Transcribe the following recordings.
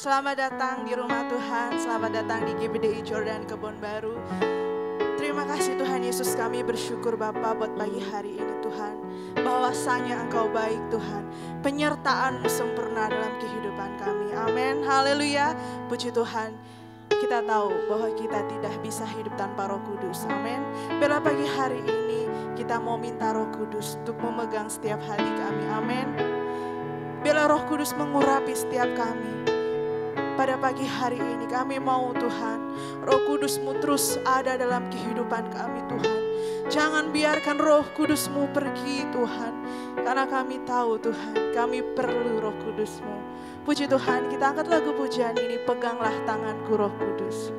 Selamat datang di rumah Tuhan, selamat datang di GBDI Jordan Kebon Baru. Terima kasih Tuhan Yesus, kami bersyukur Bapa buat pagi hari ini Tuhan. Bahwasanya Engkau baik Tuhan, penyertaan-Mu sempurna dalam kehidupan kami. Amin, haleluya, puji Tuhan. Kita tahu bahwa kita tidak bisa hidup tanpa Roh Kudus, amin. Bila pagi hari ini kita mau minta Roh Kudus untuk memegang setiap hati kami, amin. Bila Roh Kudus mengurapi setiap kami, pada pagi hari ini kami mau Tuhan, Roh Kudus-Mu terus ada dalam kehidupan kami Tuhan. Jangan biarkan Roh Kudus-Mu pergi Tuhan, karena kami tahu Tuhan, kami perlu Roh Kudus-Mu. Puji Tuhan, kita angkat lagu pujian ini, peganglah tanganku Roh Kudus.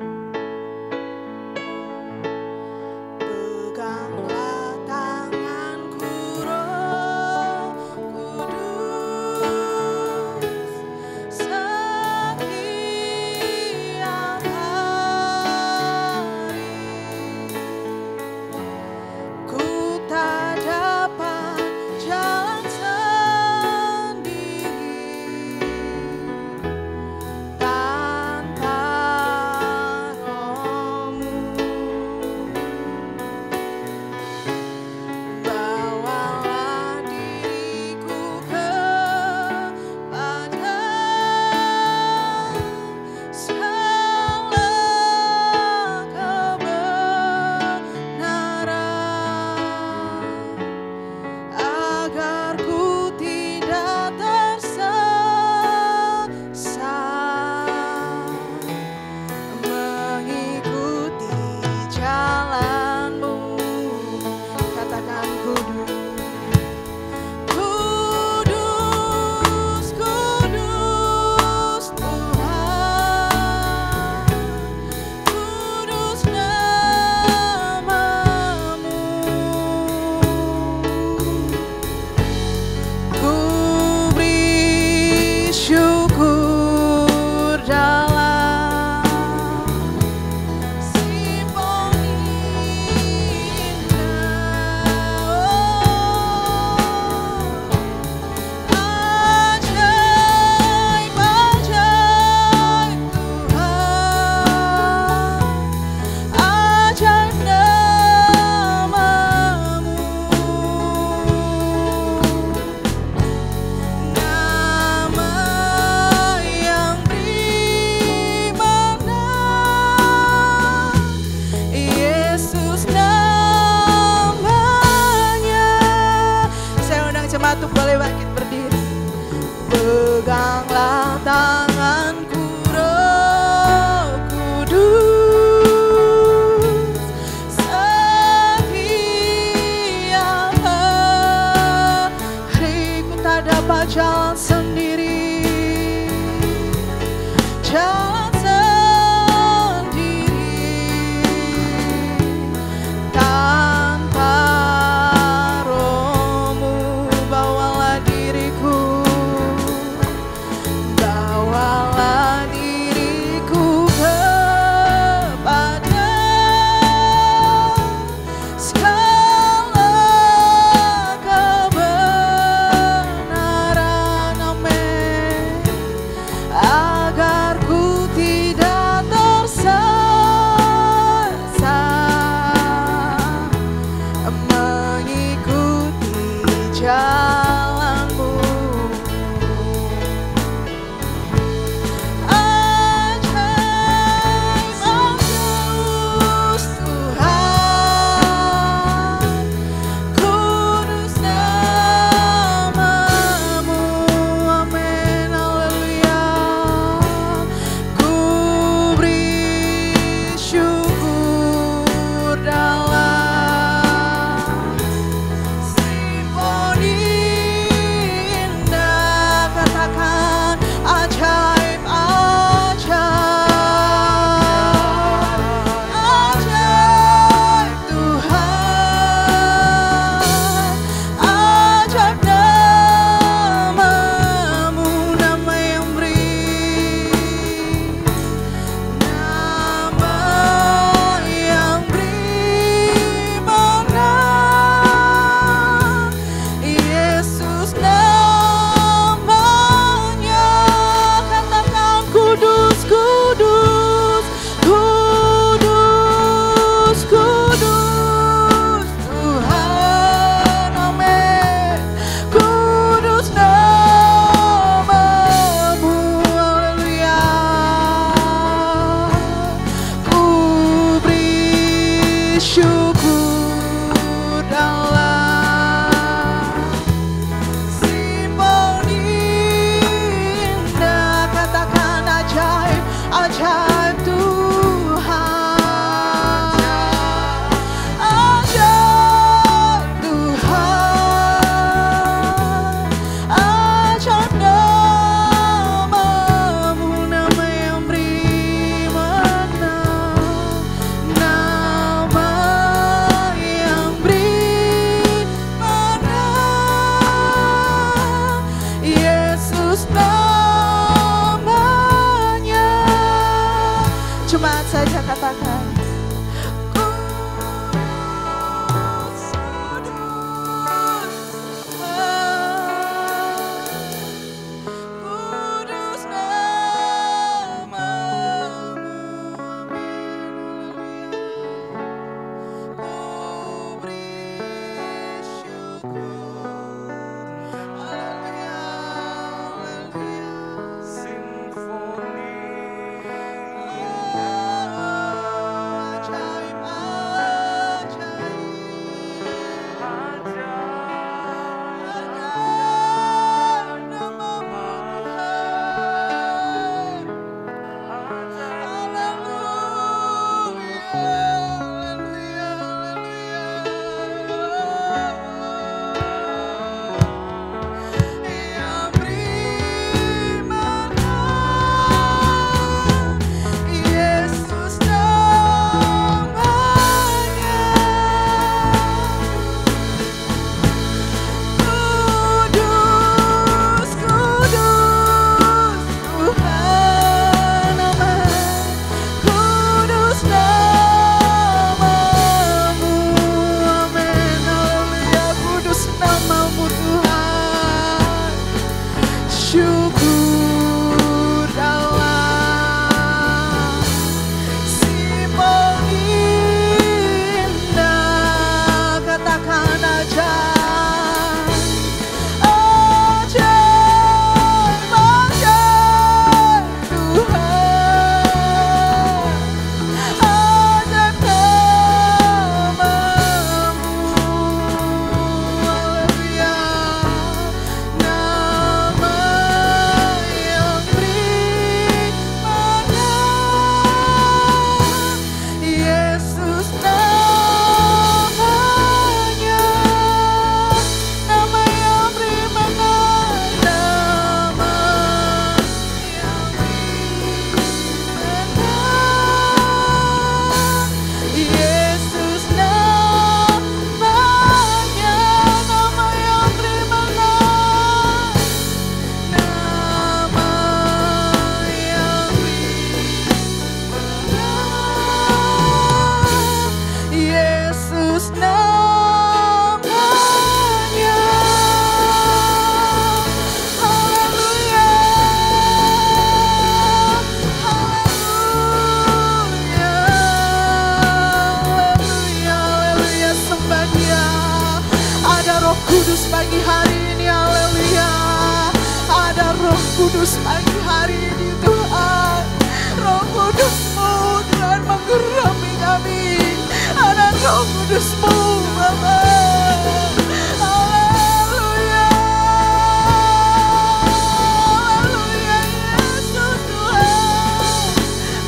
Simfoni Kudus pagi hari ini Tuhan. Roh Kudus-Mu Tuhan menggerakkan kami. Ada Roh Kudus-Mu Bapa. Haleluya. Haleluya Yesus Tuhan.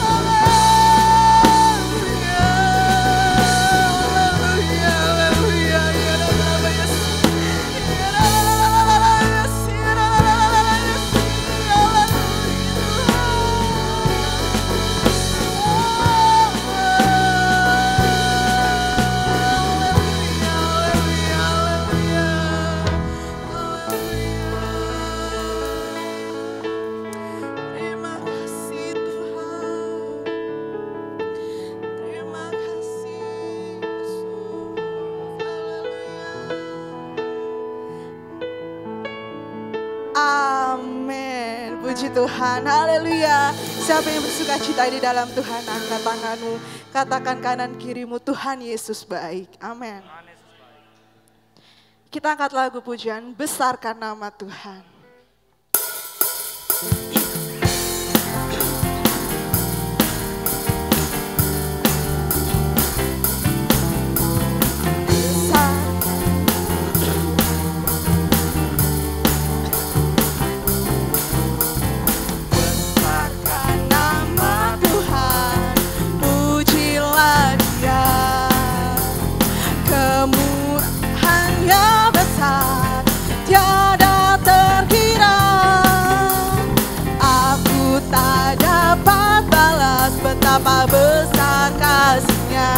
Haleluya. Haleluya. Haleluya. Ya Rabbi Yesus. Ya Rabbi Yesus. Amin. Puji Tuhan. Haleluya. Siapa yang bersuka cita di dalam Tuhan, angkat tanganmu. Katakan kanan kirimu, Tuhan Yesus baik. Amin. Kita angkat lagu pujian, besarkan nama Tuhan. Betapa besar kasih-Nya.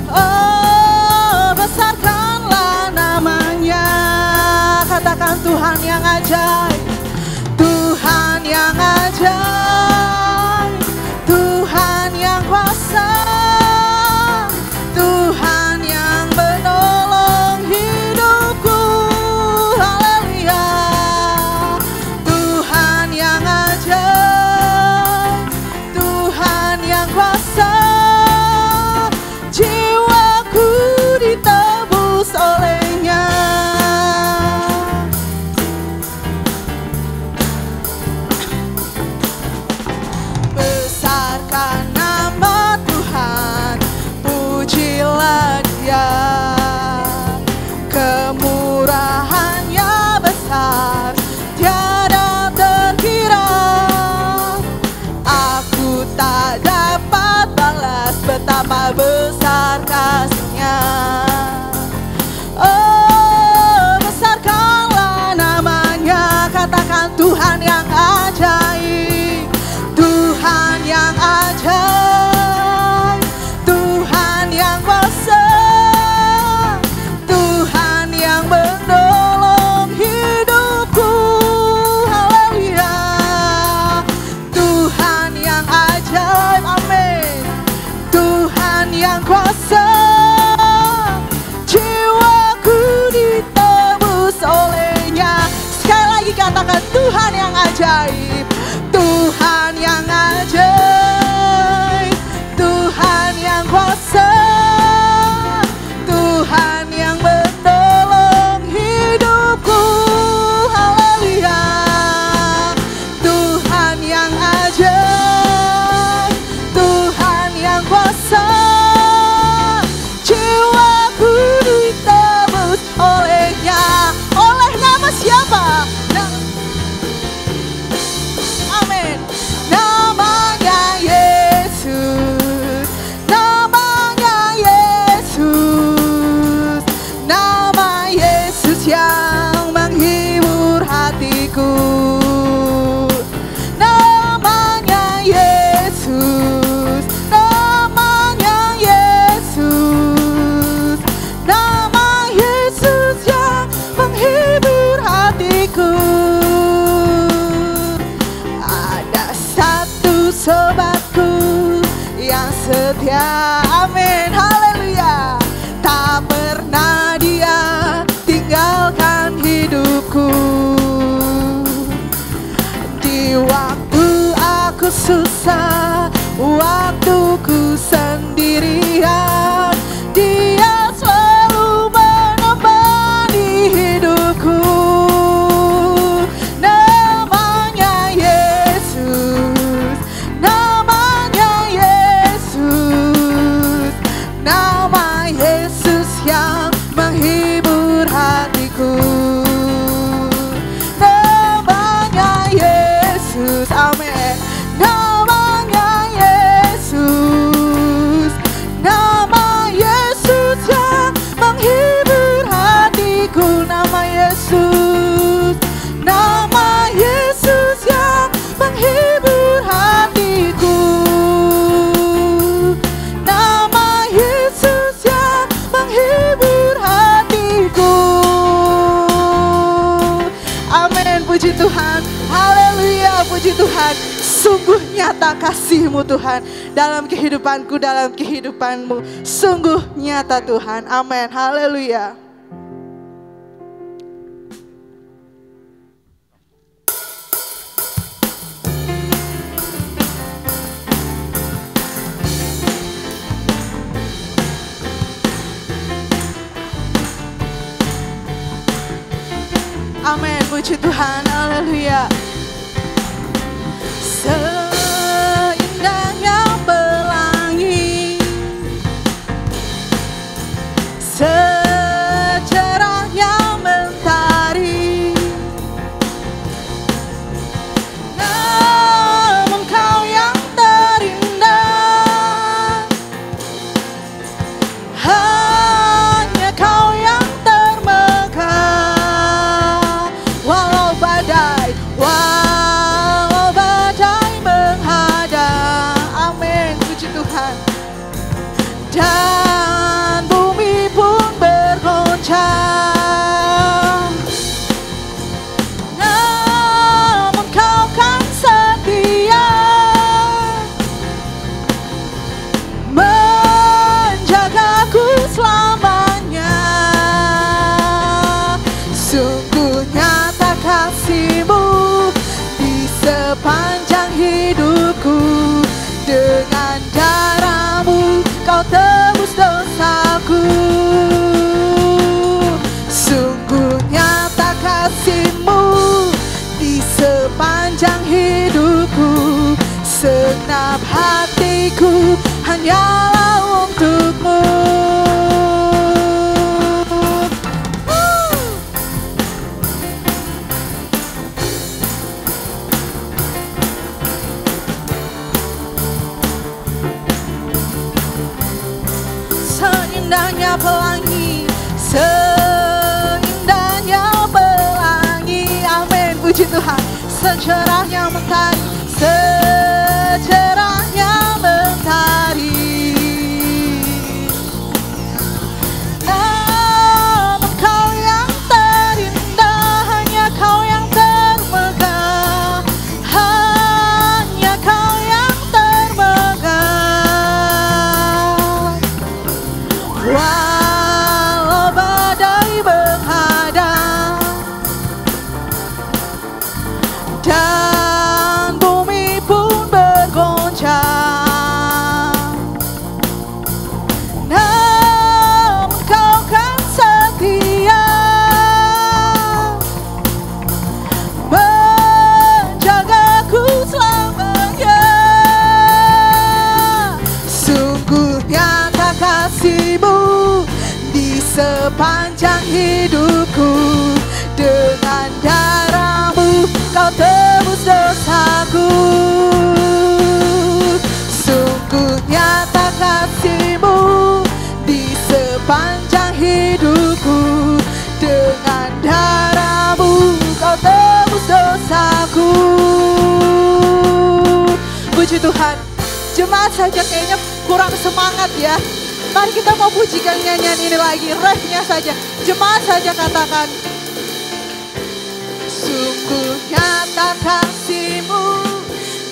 Oh, besarkanlah namanya. Katakan Tuhan yang ajaib, Tuhan yang ajaib, Tuhan yang kuasa, Tuhan yang menolong hidupku. Haleluya. Tuhan yang ajaib, Tuhan ajaib, Tuhan yang ajaib, Tuhan yang kuasa, Tuhan yang menolong hidupku. Haleluya. Tuhan yang ajaib, Tuhan yang kuasa, jiwaku ditebus olehnya. Oleh nama siapa? Amin. Namanya Yesus, namanya Yesus, nama Yesus yang menghibur hatiku. Namanya Yesus, namanya Yesus, nama Yesus yang menghibur hatiku. Ada satu sobatku yang setia, amin, haleluya. Tak pernah dia tinggalkan hidupku. Di waktu aku susah, waktu ku sendirian, dia selalu menemani hidupku. Namanya Yesus, namanya Yesus, nama Yesus yang menghibur hatiku. Namanya Yesus, amin. Namanya Yesus, nama Yesus yang menghibur hatiku. Nama Yesus, nama Yesus yang menghibur hatiku. Nama Yesus yang menghibur hatiku. Amin, puji Tuhan. Haleluya, puji Tuhan. Sungguh nyata kasih-Mu Tuhan dalam kehidupanku, dalam kehidupanmu. Sungguh nyata Tuhan. Amin. Haleluya. Amin, puji Tuhan. Haleluya. Seindahnya pelangi, secerahnya mentari, namun Kau yang terindah, hanya Kau yang termegah. Walau badai menghadang, amin, puji Tuhan. Dan bumi pun bergoncang, namun Kau kan setia, menjagaku selamanya. Sungguh nyata kasih-Mu di sepanjang hidupku. Dengan darah-Mu Kau tebus dosaku. Sungguh nyata kasih-Mu di sepanjang hidupku. Segenap hatiku hanyalah untuk-Mu. Seindahnya pelangi, seindahnya pelangi, amin, puji Tuhan. Secerahnya mentari, secerahnya mentari, namun Kau yang terindah, hanya Kau yang termegah, hanya Kau yang termegah. Walau badai menghadang, dan sepanjang hidupku. Dengan darah-Mu Kau tebus dosaku. Sungguh nyata kasih-Mu di sepanjang hidupku. Dengan darah-Mu Kau tebus dosaku. Puji Tuhan. Jemaat saja kayaknya kurang semangat ya. Mari kita mau pujikan nyanyian ini lagi. Refnya saja. Jemaat saja katakan. Sungguh nyata kasih-Mu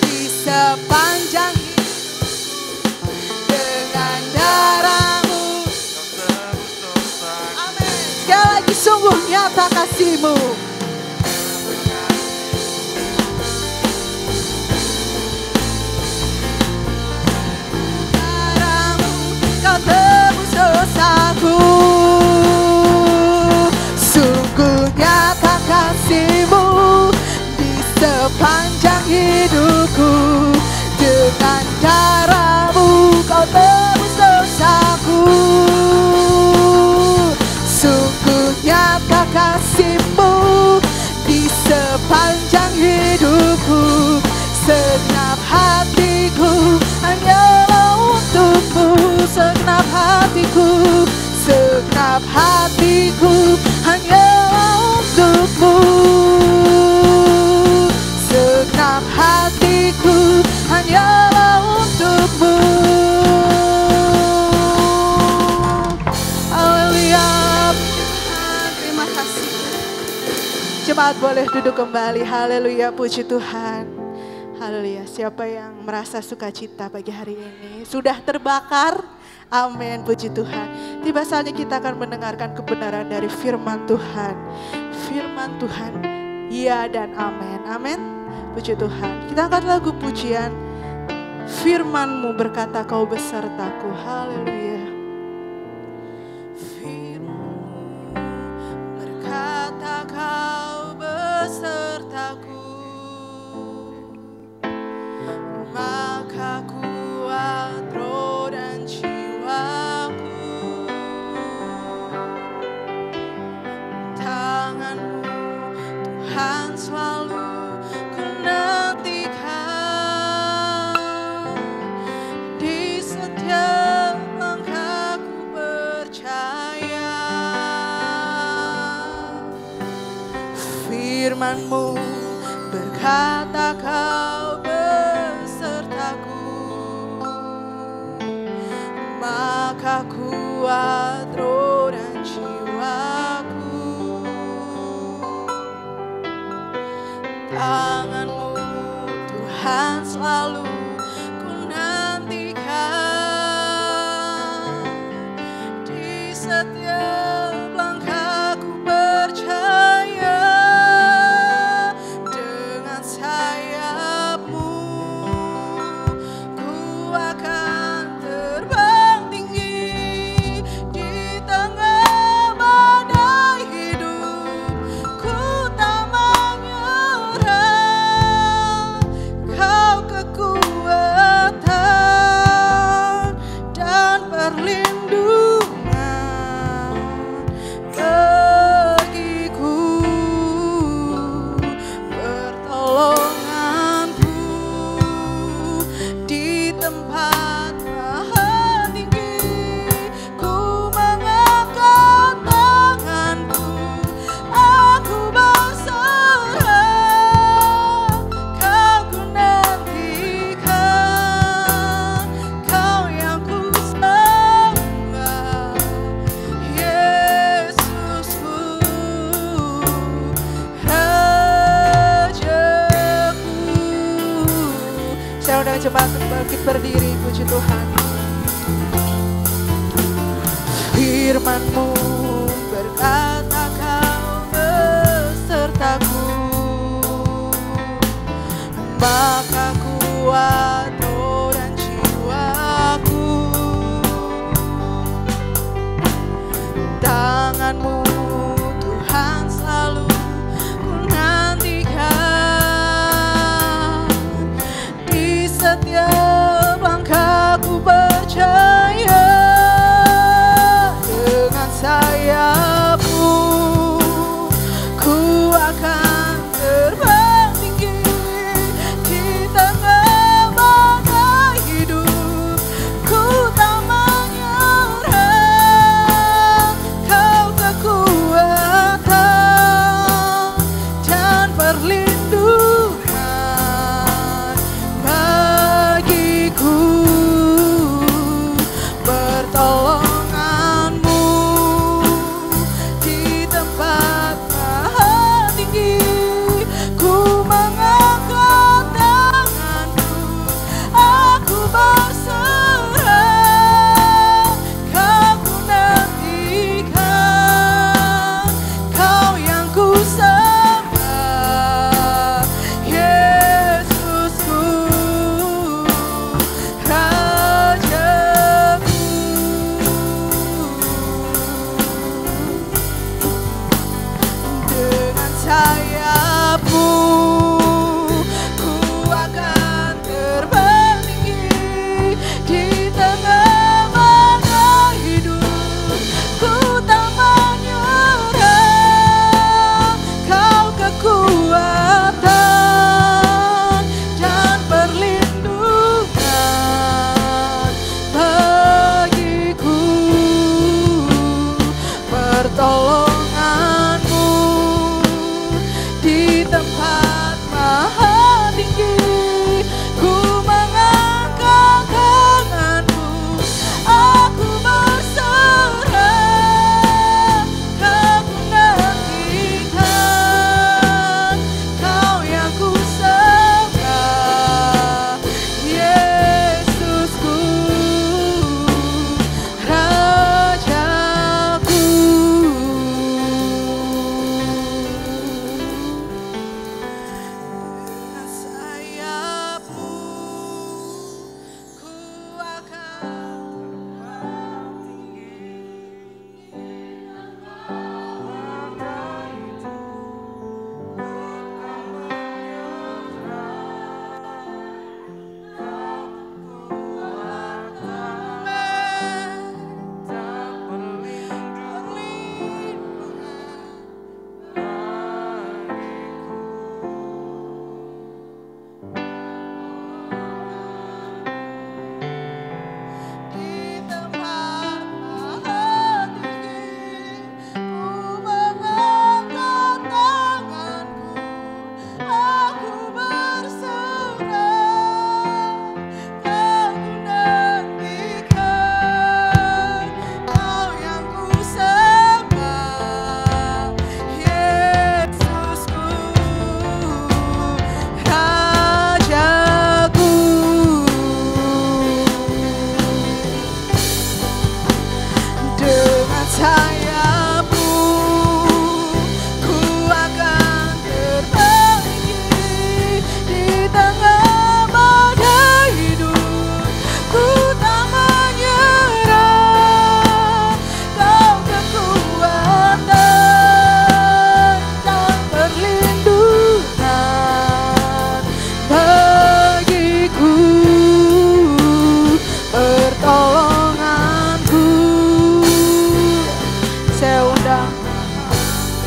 di sepanjang hidupku. Dengan darah-Mu. Amin. Sekali lagi, sungguh nyata kasih-Mu. Darah-Mu Kau tebus dosaku. Sungguh nyata kasih-Mu di sepanjang hidupku. Dengan darah-Mu Kau tebus dosaku. Sungguh nyata kasih-Mu di sepanjang hidupku. Segenap hatiku hanyalah untuk-Mu. Segenap hatiku, segenap hatiku hanyalah untuk-Mu. Segenap hatiku hanyalah untuk-Mu. Haleluya, Tuhan, terima kasih. Jemaat boleh duduk kembali. Haleluya, puji Tuhan. Haleluya, siapa yang merasa sukacita pagi hari ini? Sudah terbakar? Amin, puji Tuhan. Tiba saatnya kita akan mendengarkan kebenaran dari firman Tuhan. Firman Tuhan, ya dan amin. Amin, puji Tuhan. Kita angkat lagu pujian. Firman-Mu berkata Kau besertaku. Haleluya. Firman-Mu berkata Kau besertaku. Maka kuat roh dan jiwaku. Tangan-Mu Tuhan selalu ku nantikan. Di setiap langkahku percaya. Firman-Mu berkata Kau besertaku. Maka kuat roh dan jiwaku. Tangan-Mu Tuhan selalu ku nantikan. Di setiap langkahku percaya. Dengan sayap-Mu ku akan terbang tinggi. Di tengah badai hidup ku tak menyerah. Kau kekuatan dan perlindungan bagiku. Pertolonganku di tempat maha tinggi. Ku mengangkat tanganku, aku berserah. Kau ku nantikan, Kau yang ku sembah. Yesusku, Rajaku. Saya undang jemaat bangkit berdiri, puji Tuhan. Firman-Mu berkata Kau besertaku. Maka kuat roh dan jiwaku. Tangan-Mu Tuhan selalu ku nantikan. Di setiap langkahku percaya. Dengan sayap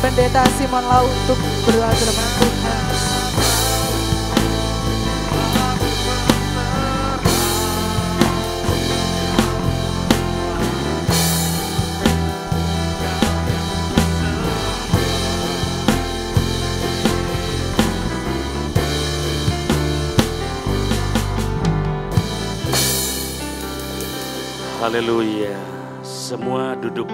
Pendeta Simon Lau untuk berdoa firman Tuhan. Haleluya. Semua duduk.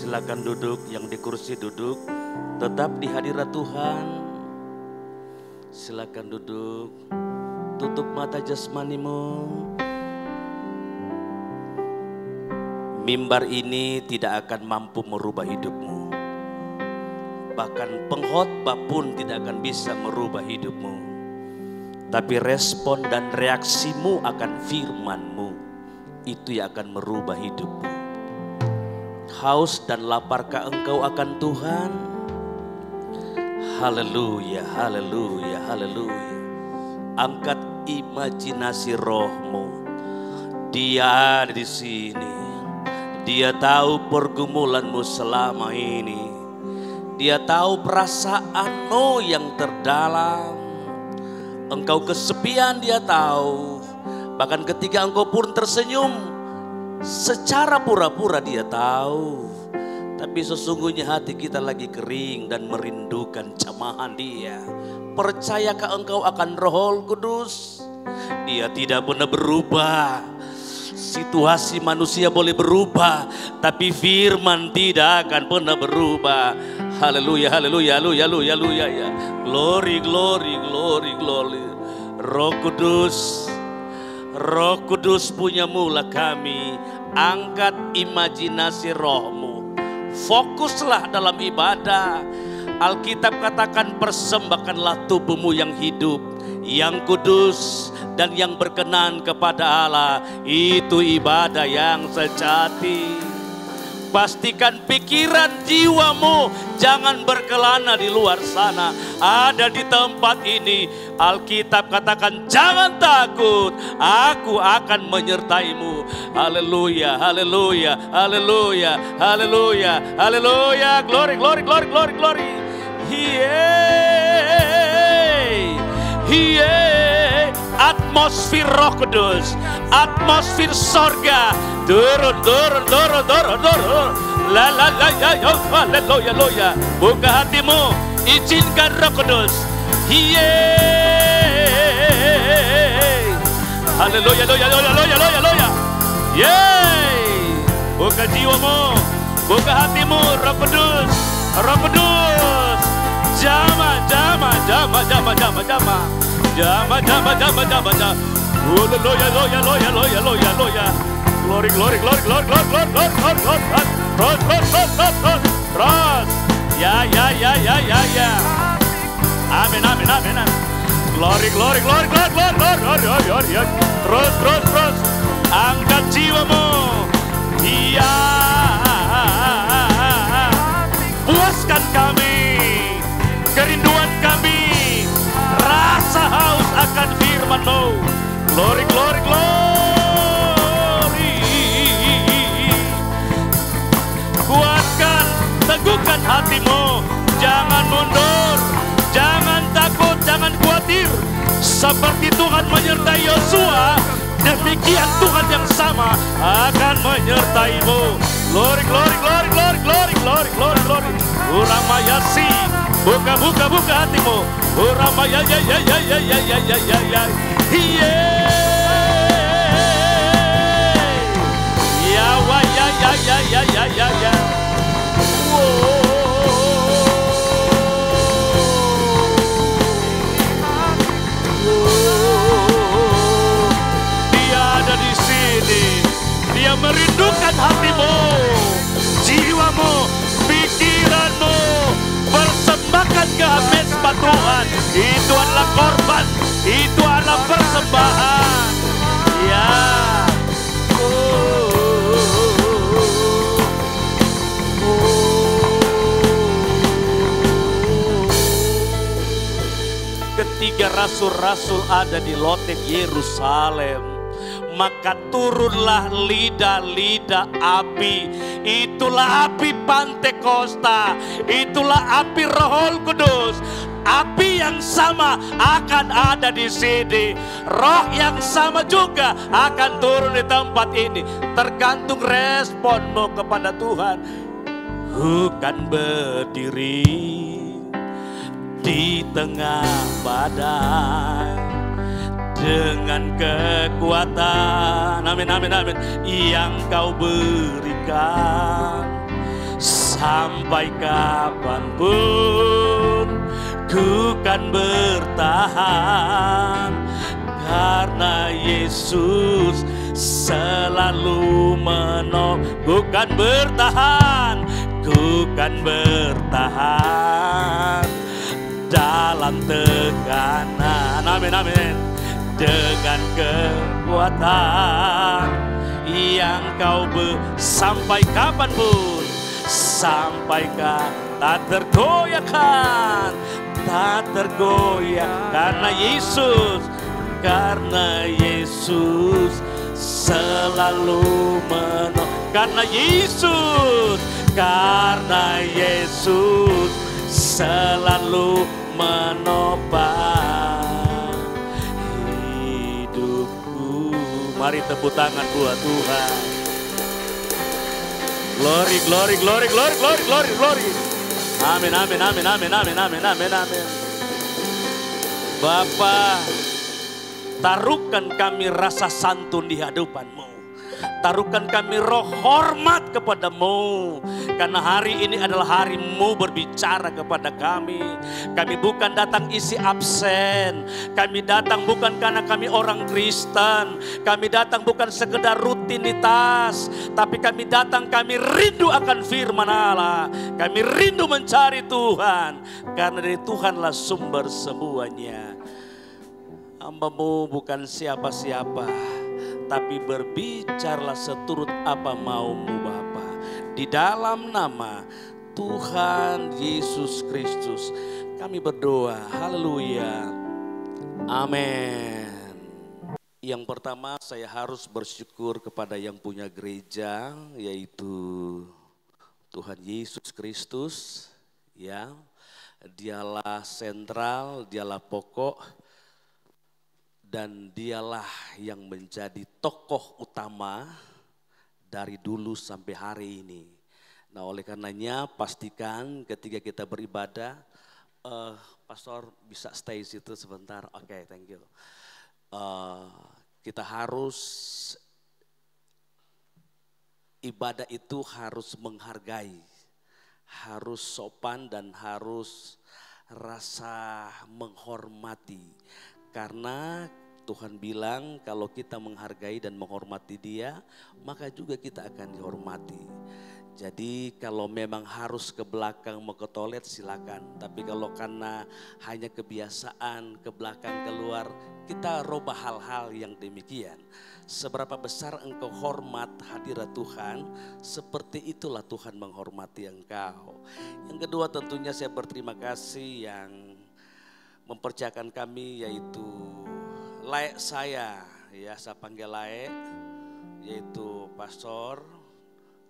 Silakan duduk, yang di kursi duduk. Tetap di hadirat Tuhan. Silakan duduk. Tutup mata jasmanimu. Mimbar ini tidak akan mampu merubah hidupmu. Bahkan pengkhotbah pun tidak akan bisa merubah hidupmu. Tapi respon dan reaksimu akan firman-Mu, itu yang akan merubah hidupmu. Haus dan laparkah engkau akan Tuhan? Haleluya, haleluya, haleluya. Angkat imajinasi rohmu. Dia ada di sini. Dia tahu pergumulanmu selama ini. Dia tahu perasaanmu yang terdalam. Engkau kesepian, dia tahu. Bahkan ketika engkau pun tersenyum, secara pura-pura dia tahu. Tapi sesungguhnya hati kita lagi kering dan merindukan jamahan dia. Percayakah engkau akan Roh Kudus? Dia tidak pernah berubah. Situasi manusia boleh berubah, tapi firman tidak akan pernah berubah. Haleluya, haleluya, haleluya, haleluya, haleluya. Glory, glory, glory, glory. Roh Kudus, Roh Kudus punya mula kami. Angkat imajinasi rohmu. Fokuslah dalam ibadah. Alkitab katakan persembahkanlah tubuhmu yang hidup, yang kudus dan yang berkenan kepada Allah. Itu ibadah yang sejati. Pastikan pikiran jiwamu jangan berkelana di luar sana. Ada di tempat ini. Alkitab katakan jangan takut, aku akan menyertaimu. Haleluya, haleluya, haleluya, haleluya, haleluya. Glory, glory, glory, glory, glory. Atmosfer Roh Kudus, atmosfer sorga, turun, turun, turun, turun, turun. La la la ya ya, haleluya, haleluya. Buka hatimu, izinkan Roh Kudus. Haleluya, haleluya, haleluya, haleluya. Yeay. Buka jiwamu, buka hatimu, Roh Kudus, Roh Kudus. Jama, jama, jama, jama, jama, jama. Jama, jama, jama, jama, jama. Haleluya, haleluya, haleluya, haleluya, haleluya. Glory, glory, glory, glory, glory, glory, glory, glory, glory. Terus, terus, terus, terus, terus, terus. Ya, ya, ya, ya, ya, ya. Amin, amin, amin, amin. Glory, glory, glory, glory, glory, glory, glory, glory, glory. Terus, terus, terus. Angkat jiwamu. Iya. Puaskan kami. Kerinduan kami. Rasa haus akan firman-Mu. Glory, glory, glory. Kuatkan, teguhkan hatimu. Jangan mundur, jangan takut, jangan khawatir. Seperti Tuhan menyertai Yosua, demikian Tuhan yang sama akan menyertaimu. Glory, glory, glory, glory, glory, glory, glory, glory. Uramayasi, buka, buka, buka hatimu. Uramaya, ya, ya, ya, ya, ya, ya, ya, ya, ya. Ya, wa, ya, ya, ya, ya, ya, ya, ya. Dia ada di sini. Dia merindukan hatimu, jiwamu, pikiranmu. Persembahkan ke mezbah Tuhan. Itu adalah korban, itu adalah persembahan. Ya. Ketiga rasul-rasul ada di loteng Yerusalem. maka turunlah lidah-lidah api. Itulah api Pantekosta, itulah api Roh Kudus. Api yang sama akan ada di sini. Roh yang sama juga akan turun di tempat ini. Tergantung responmu kepada Tuhan. Bukan berdiri di tengah badai dengan kekuatan, amin, amin, amin, yang kau berikan. Sampai kapanpun ku kan bertahan, karena Yesus selalu menolong. Ku kan bertahan, ku kan bertahan dalam tekanan, amin, amin, dengan kekuatan yang kau sampai kapanpun, sampai tak tergoyahkan, tak tergoyah, karena Yesus selalu menolong, karena Yesus selalu menopang hidupku. Mari tepuk tangan buat Tuhan. Glory, glory, glory, glory, glory, glory, glory. Amin, amin, amin, amin, amin, amin, amin, amin. Bapa, taruhkan kami rasa santun di hadapan-Mu. Taruhkan kami roh hormat kepadamu. Karena hari ini adalah hari-Mu berbicara kepada kami. Kami bukan datang isi absen. Kami datang bukan karena kami orang Kristen. Kami datang bukan sekedar rutinitas. Tapi kami datang, kami rindu akan firman Allah. Kami rindu mencari Tuhan. Karena dari Tuhanlah sumber semuanya. Hamba-Mu bukan siapa-siapa, tapi berbicaralah seturut apa mau-Mu Bapa. Di dalam nama Tuhan Yesus Kristus kami berdoa. Haleluya. Amin. Yang pertama, saya harus bersyukur kepada yang punya gereja, yaitu Tuhan Yesus Kristus. Ya, Dialah sentral, Dialah pokok, dan Dialah yang menjadi tokoh utama dari dulu sampai hari ini. Nah, oleh karenanya pastikan ketika kita beribadah, Pastor bisa stay situ sebentar. Oke, thank you. Kita harus, ibadah itu harus menghargai, harus sopan dan harus rasa menghormati. Karena Tuhan bilang kalau kita menghargai dan menghormati Dia, maka juga kita akan dihormati. Jadi kalau memang harus ke belakang mau ke toilet silakan. Tapi kalau karena hanya kebiasaan ke belakang keluar, kita rubah hal-hal yang demikian. Seberapa besar engkau hormat hadirat Tuhan, seperti itulah Tuhan menghormati engkau. Yang kedua tentunya saya berterima kasih yang mempercayakan kami, yaitu laek saya, ya saya panggil laek, yaitu pastor,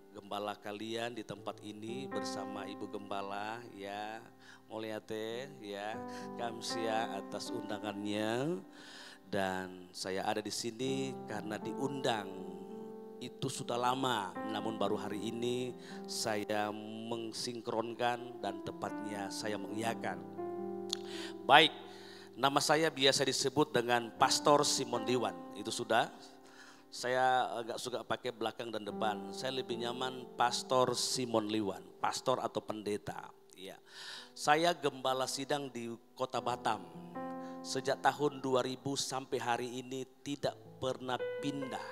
gembala kalian di tempat ini bersama Ibu Gembala, ya Moliate, ya Kamsia atas undangannya. Dan saya ada di sini karena diundang itu sudah lama, namun baru hari ini saya mensinkronkan dan tepatnya saya mengiyakan. Baik, nama saya biasa disebut dengan Pastor Simon Liwan. Itu sudah. Saya agak suka pakai belakang dan depan. Saya lebih nyaman Pastor Simon Liwan, pastor atau pendeta. Ya. Saya gembala sidang di Kota Batam. Sejak tahun 2000 sampai hari ini tidak pernah pindah.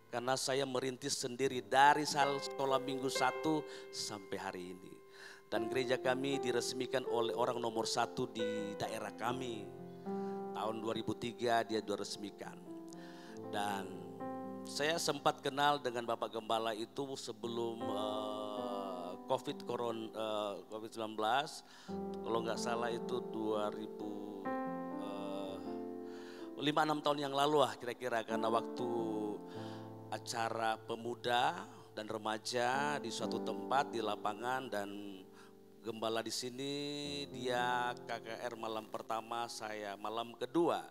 Karena saya merintis sendiri dari sekolah minggu 1 sampai hari ini. Dan gereja kami diresmikan oleh orang nomor 1 di daerah kami. Tahun 2003 dia diresmikan. Dan saya sempat kenal dengan Bapak Gembala itu sebelum COVID-19. Kalau nggak salah itu 5-6 tahun yang lalu lah kira-kira, karena waktu acara pemuda dan remaja di suatu tempat di lapangan, dan gembala di sini dia KKR malam pertama, saya malam kedua,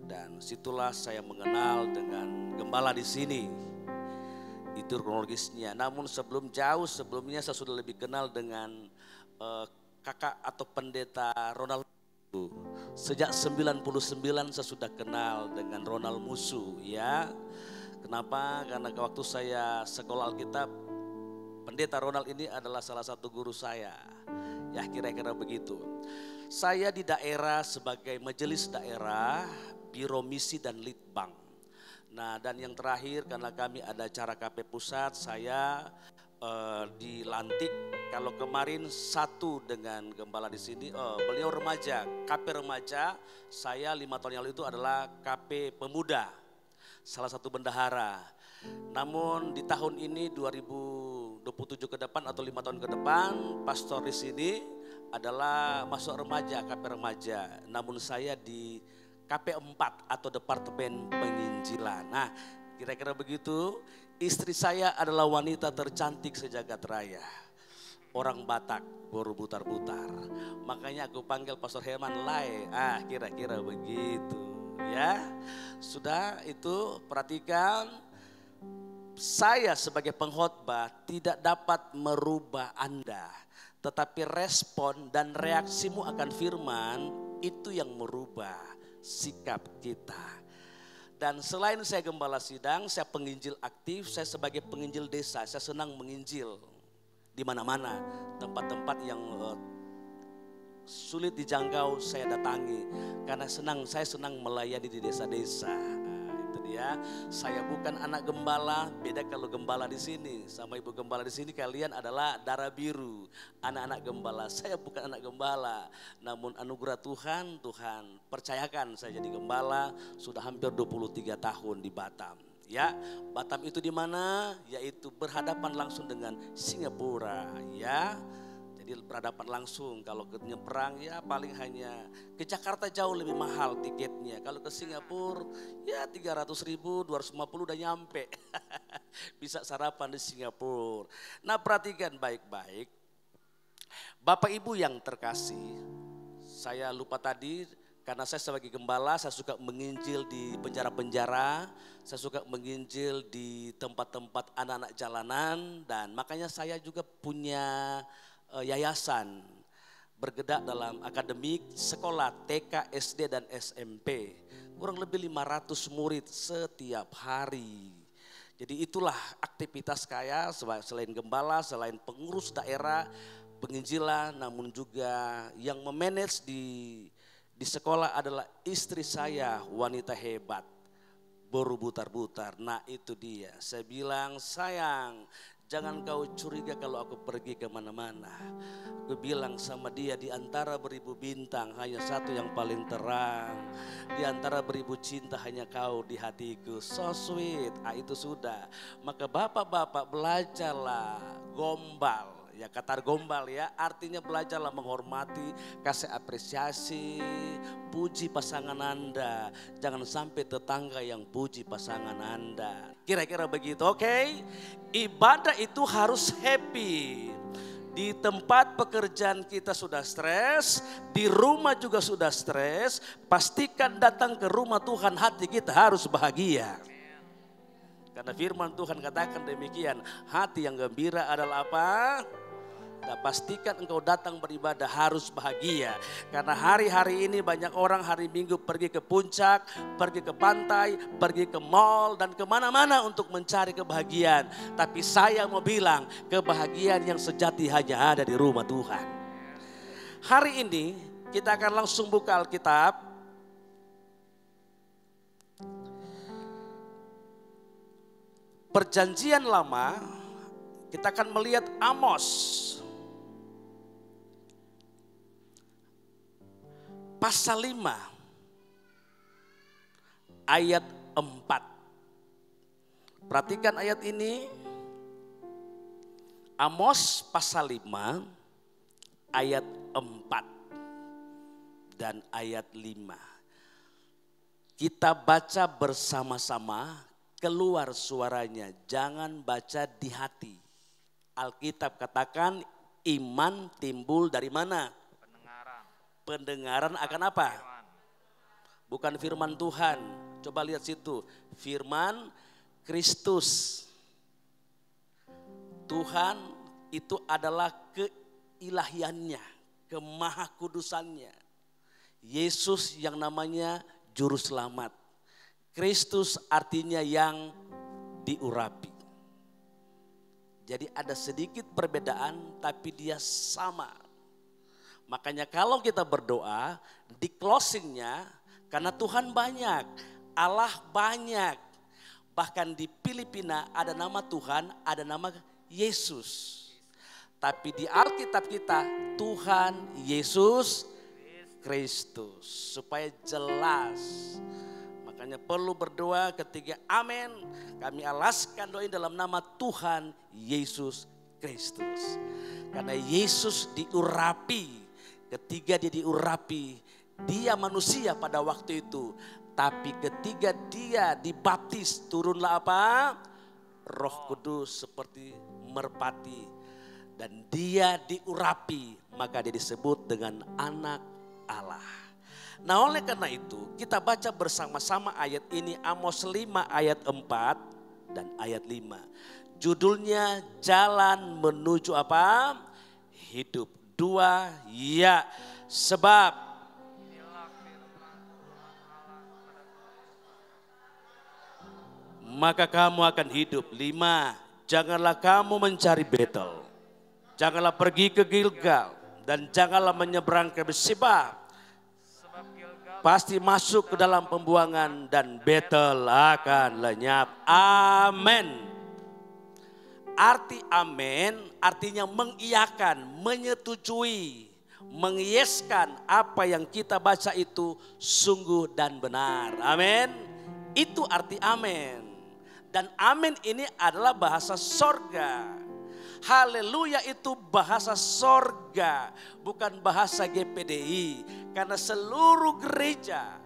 dan situlah saya mengenal dengan gembala di sini. Itu kronologisnya. Namun jauh sebelumnya saya sudah lebih kenal dengan kakak atau pendeta Ronald. Sejak 99 saya sudah kenal dengan Ronald Musu, ya. Kenapa? Karena waktu saya sekolah Alkitab, pendeta Ronald ini adalah salah satu guru saya. Ya, kira-kira begitu. Saya di daerah sebagai majelis daerah, biro misi dan litbang. Nah, dan yang terakhir karena kami ada acara KP pusat, saya dilantik. Kalau kemarin satu dengan gembala di sini, beliau remaja, KP remaja, saya 5 tahun yang lalu itu adalah KP pemuda, salah satu bendahara. Namun di tahun ini 2027 ke depan atau 5 tahun ke depan, pastor di sini adalah masuk remaja, KP remaja. Namun saya di KP 4 atau Departemen Penginjilan. Nah, kira-kira begitu. Istri saya adalah wanita tercantik sejagat raya. Orang Batak, berputar-putar. Makanya aku panggil Pastor Herman Lai. Kira-kira begitu, ya. Sudah itu, perhatikan. Saya sebagai pengkhotbah tidak dapat merubah Anda. Tetapi respon dan reaksimu akan firman itu yang merubah sikap kita. Dan selain saya gembala sidang, saya penginjil aktif, saya sebagai penginjil desa, saya senang menginjil di mana-mana. Tempat-tempat yang sulit dijangkau saya datangi, karena saya senang melayani di desa-desa. Itu dia. Saya bukan anak gembala, beda kalau gembala di sini sama ibu gembala di sini, kalian adalah darah biru, anak-anak gembala. Saya bukan anak gembala, namun anugerah Tuhan percayakan saya jadi gembala sudah hampir 23 tahun di Batam. Ya, Batam itu di mana? Yaitu berhadapan langsung dengan Singapura, ya. Jadi berhadapan langsung, kalau ke nyebrang ya paling hanya ke Jakarta jauh lebih mahal tiketnya. Kalau ke Singapura ya 300.000, 250 udah nyampe. Bisa sarapan di Singapura. Nah, perhatikan baik-baik. Bapak Ibu yang terkasih, saya lupa tadi karena saya sebagai gembala saya suka menginjil di penjara-penjara, saya suka menginjil di tempat-tempat anak-anak jalanan, dan makanya saya juga punya yayasan bergerak dalam akademik sekolah TK, SD dan SMP. Kurang lebih 500 murid setiap hari. Jadi itulah aktivitas saya selain gembala, selain pengurus daerah, penginjilan, namun juga yang memanage di sekolah adalah istri saya, wanita hebat, berputar-putar. Nah, itu dia. Saya bilang, sayang, jangan kau curiga kalau aku pergi kemana-mana. Aku bilang sama dia, di antara beribu bintang hanya satu yang paling terang. Di antara beribu cinta hanya kau di hatiku. So sweet, itu sudah. Maka bapak-bapak belajarlah gombal. Ya, kata gombal ya, artinya belajarlah menghormati, kasih apresiasi, puji pasangan Anda. Jangan sampai tetangga yang puji pasangan Anda. Kira-kira begitu, oke? Ibadah itu harus happy. Di tempat pekerjaan kita sudah stres, di rumah juga sudah stres. Pastikan datang ke rumah Tuhan, hati kita harus bahagia. Karena firman Tuhan katakan demikian, hati yang gembira adalah apa? Nah, pastikan engkau datang beribadah harus bahagia. Karena hari-hari ini banyak orang hari Minggu pergi ke puncak, pergi ke pantai, pergi ke mall dan kemana-mana untuk mencari kebahagiaan. Tapi saya mau bilang, kebahagiaan yang sejati hanya ada di rumah Tuhan. Hari ini kita akan langsung buka Alkitab. Perjanjian Lama, kita akan melihat Amos. Pasal 5 ayat 4. Perhatikan ayat ini. Amos pasal 5 ayat 4 dan ayat 5. Kita baca bersama-sama, keluar suaranya, jangan baca di hati. Alkitab katakan iman timbul dari mana? Pendengaran akan apa? Bukan firman Tuhan. Coba lihat situ, firman Kristus. Tuhan itu adalah keilahiannya, kemahakudusannya. Yesus yang namanya Juru Selamat. Kristus artinya yang diurapi. Jadi ada sedikit perbedaan tapi dia sama. Makanya kalau kita berdoa di closingnya, karena Tuhan banyak, Allah banyak. Bahkan di Filipina ada nama Tuhan, ada nama Yesus. Tapi di Alkitab kita Tuhan Yesus Kristus. Supaya jelas. Makanya perlu berdoa ketika amin. Kami alaskan doa dalam nama Tuhan Yesus Kristus. Karena Yesus diurapi. Ketika dia diurapi, dia manusia pada waktu itu. Tapi ketika dia dibaptis, turunlah apa? Roh Kudus seperti merpati. Dan dia diurapi, maka dia disebut dengan anak Allah. Nah oleh karena itu kita baca bersama-sama ayat ini, Amos 5 ayat 4 dan ayat 5. Judulnya jalan menuju apa? Hidup. 2, ya sebab maka kamu akan hidup. 5, janganlah kamu mencari Betel. Janganlah pergi ke Gilgal dan janganlah menyeberang ke Berseba. Pasti masuk ke dalam pembuangan dan Betel akan lenyap. Amin. Arti amin artinya mengiyakan, menyetujui, mengieskan apa yang kita baca itu sungguh dan benar. Amin. Itu arti amin. Dan amin ini adalah bahasa sorga. Haleluya itu bahasa sorga, bukan bahasa GPDI. Karena seluruh gereja,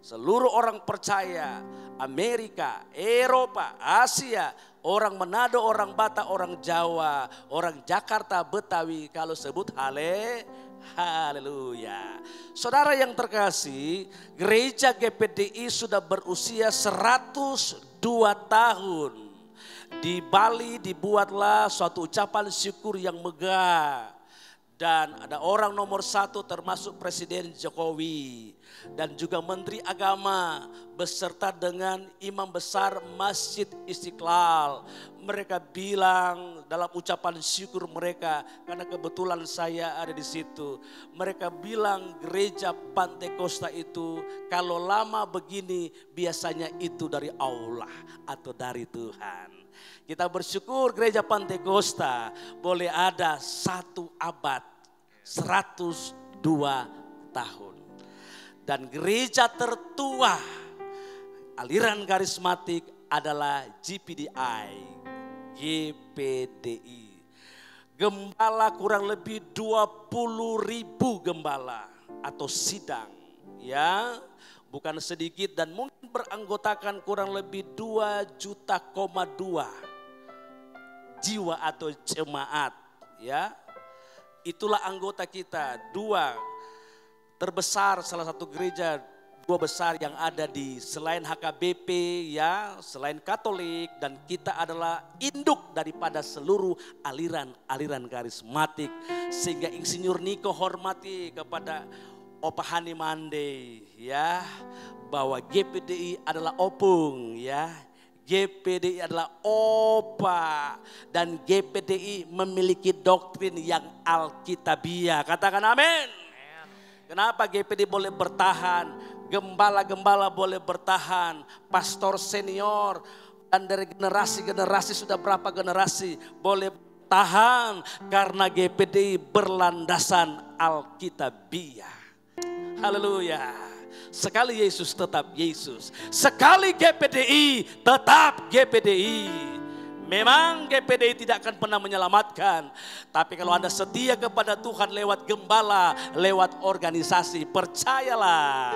seluruh orang percaya, Amerika, Eropa, Asia, orang Manado, orang Batak, orang Jawa, orang Jakarta, Betawi, kalau sebut haleluya. Saudara yang terkasih, gereja GPDI sudah berusia 102 tahun. Di Bali dibuatlah suatu ucapan syukur yang megah. Dan ada orang nomor 1 termasuk Presiden Jokowi. Dan juga Menteri Agama beserta dengan Imam Besar Masjid Istiqlal. Mereka bilang dalam ucapan syukur mereka, karena kebetulan saya ada di situ. Mereka bilang gereja Pantekosta itu kalau lama begini biasanya itu dari Allah atau dari Tuhan. Kita bersyukur gereja Pantekosta boleh ada 1 abad, 102 tahun. Dan gereja tertua aliran karismatik adalah GPDI. Gembala kurang lebih 20.000 gembala atau sidang. Ya, bukan sedikit dan mungkin beranggotakan kurang lebih 2,2 juta jiwa atau jemaat, ya. Itulah anggota kita, 2 terbesar, salah satu gereja 2 besar yang ada di selain HKBP, ya, selain Katolik, dan kita adalah induk daripada seluruh aliran karismatik. Sehingga Insinyur Niko hormati kepada Opa Hani Mande, ya, bahwa GPDI adalah opung, ya. GPDI adalah opa dan GPDI memiliki doktrin yang alkitabiah. Katakan amin. Kenapa GPDI boleh bertahan? Gembala-gembala boleh bertahan, pastor senior dan dari generasi-generasi sudah berapa generasi boleh bertahan karena GPDI berlandasan alkitabiah. Haleluya. Sekali Yesus tetap Yesus. Sekali GPDI tetap GPDI. Memang GPDI tidak akan pernah menyelamatkan. Tapi kalau Anda setia kepada Tuhan lewat gembala, lewat organisasi, percayalah.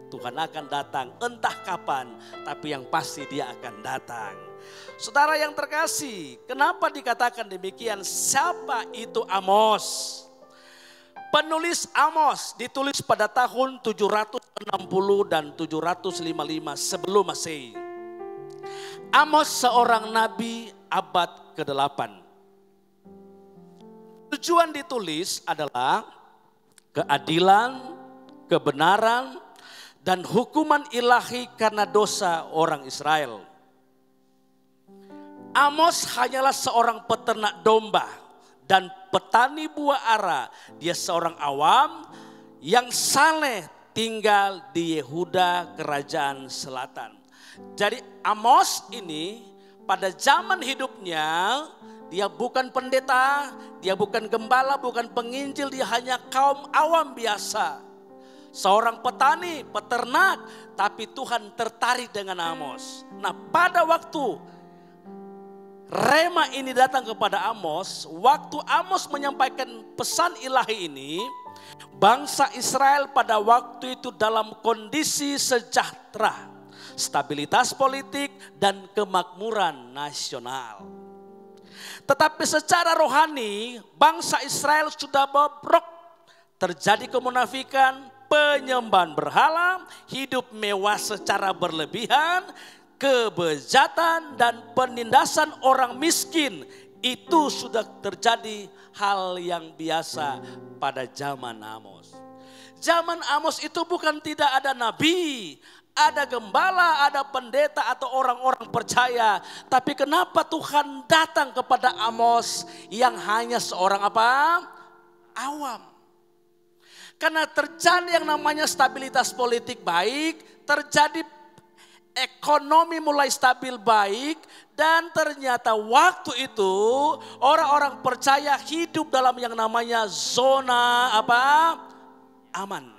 Tuhan akan datang entah kapan, tapi yang pasti dia akan datang. Saudara yang terkasih, kenapa dikatakan demikian? Siapa itu Amos? Penulis Amos ditulis pada tahun 760 dan 755 sebelum Masehi. Amos seorang nabi abad ke-8. Tujuan ditulis adalah keadilan, kebenaran, dan hukuman ilahi karena dosa orang Israel. Amos hanyalah seorang peternak domba dan petani buah ara. Dia seorang awam yang saleh tinggal di Yehuda kerajaan selatan. Jadi Amos ini pada zaman hidupnya dia bukan pendeta, dia bukan gembala, bukan penginjil, dia hanya kaum awam biasa. Seorang petani, peternak, tapi Tuhan tertarik dengan Amos. Nah, pada waktu rema ini datang kepada Amos, waktu Amos menyampaikan pesan ilahi ini, bangsa Israel pada waktu itu dalam kondisi sejahtera, stabilitas politik dan kemakmuran nasional. Tetapi secara rohani bangsa Israel sudah bobrok, terjadi kemunafikan, penyembahan berhala, hidup mewah secara berlebihan, kebejatan dan penindasan orang miskin. Itu sudah terjadi hal yang biasa pada zaman Amos. Zaman Amos itu bukan tidak ada nabi, ada gembala, ada pendeta atau orang-orang percaya. Tapi kenapa Tuhan datang kepada Amos yang hanya seorang apa? Awam. Karena terjadi yang namanya stabilitas politik baik, terjadi ekonomi mulai stabil baik, dan ternyata waktu itu orang-orang percaya hidup dalam yang namanya zona apa? Aman.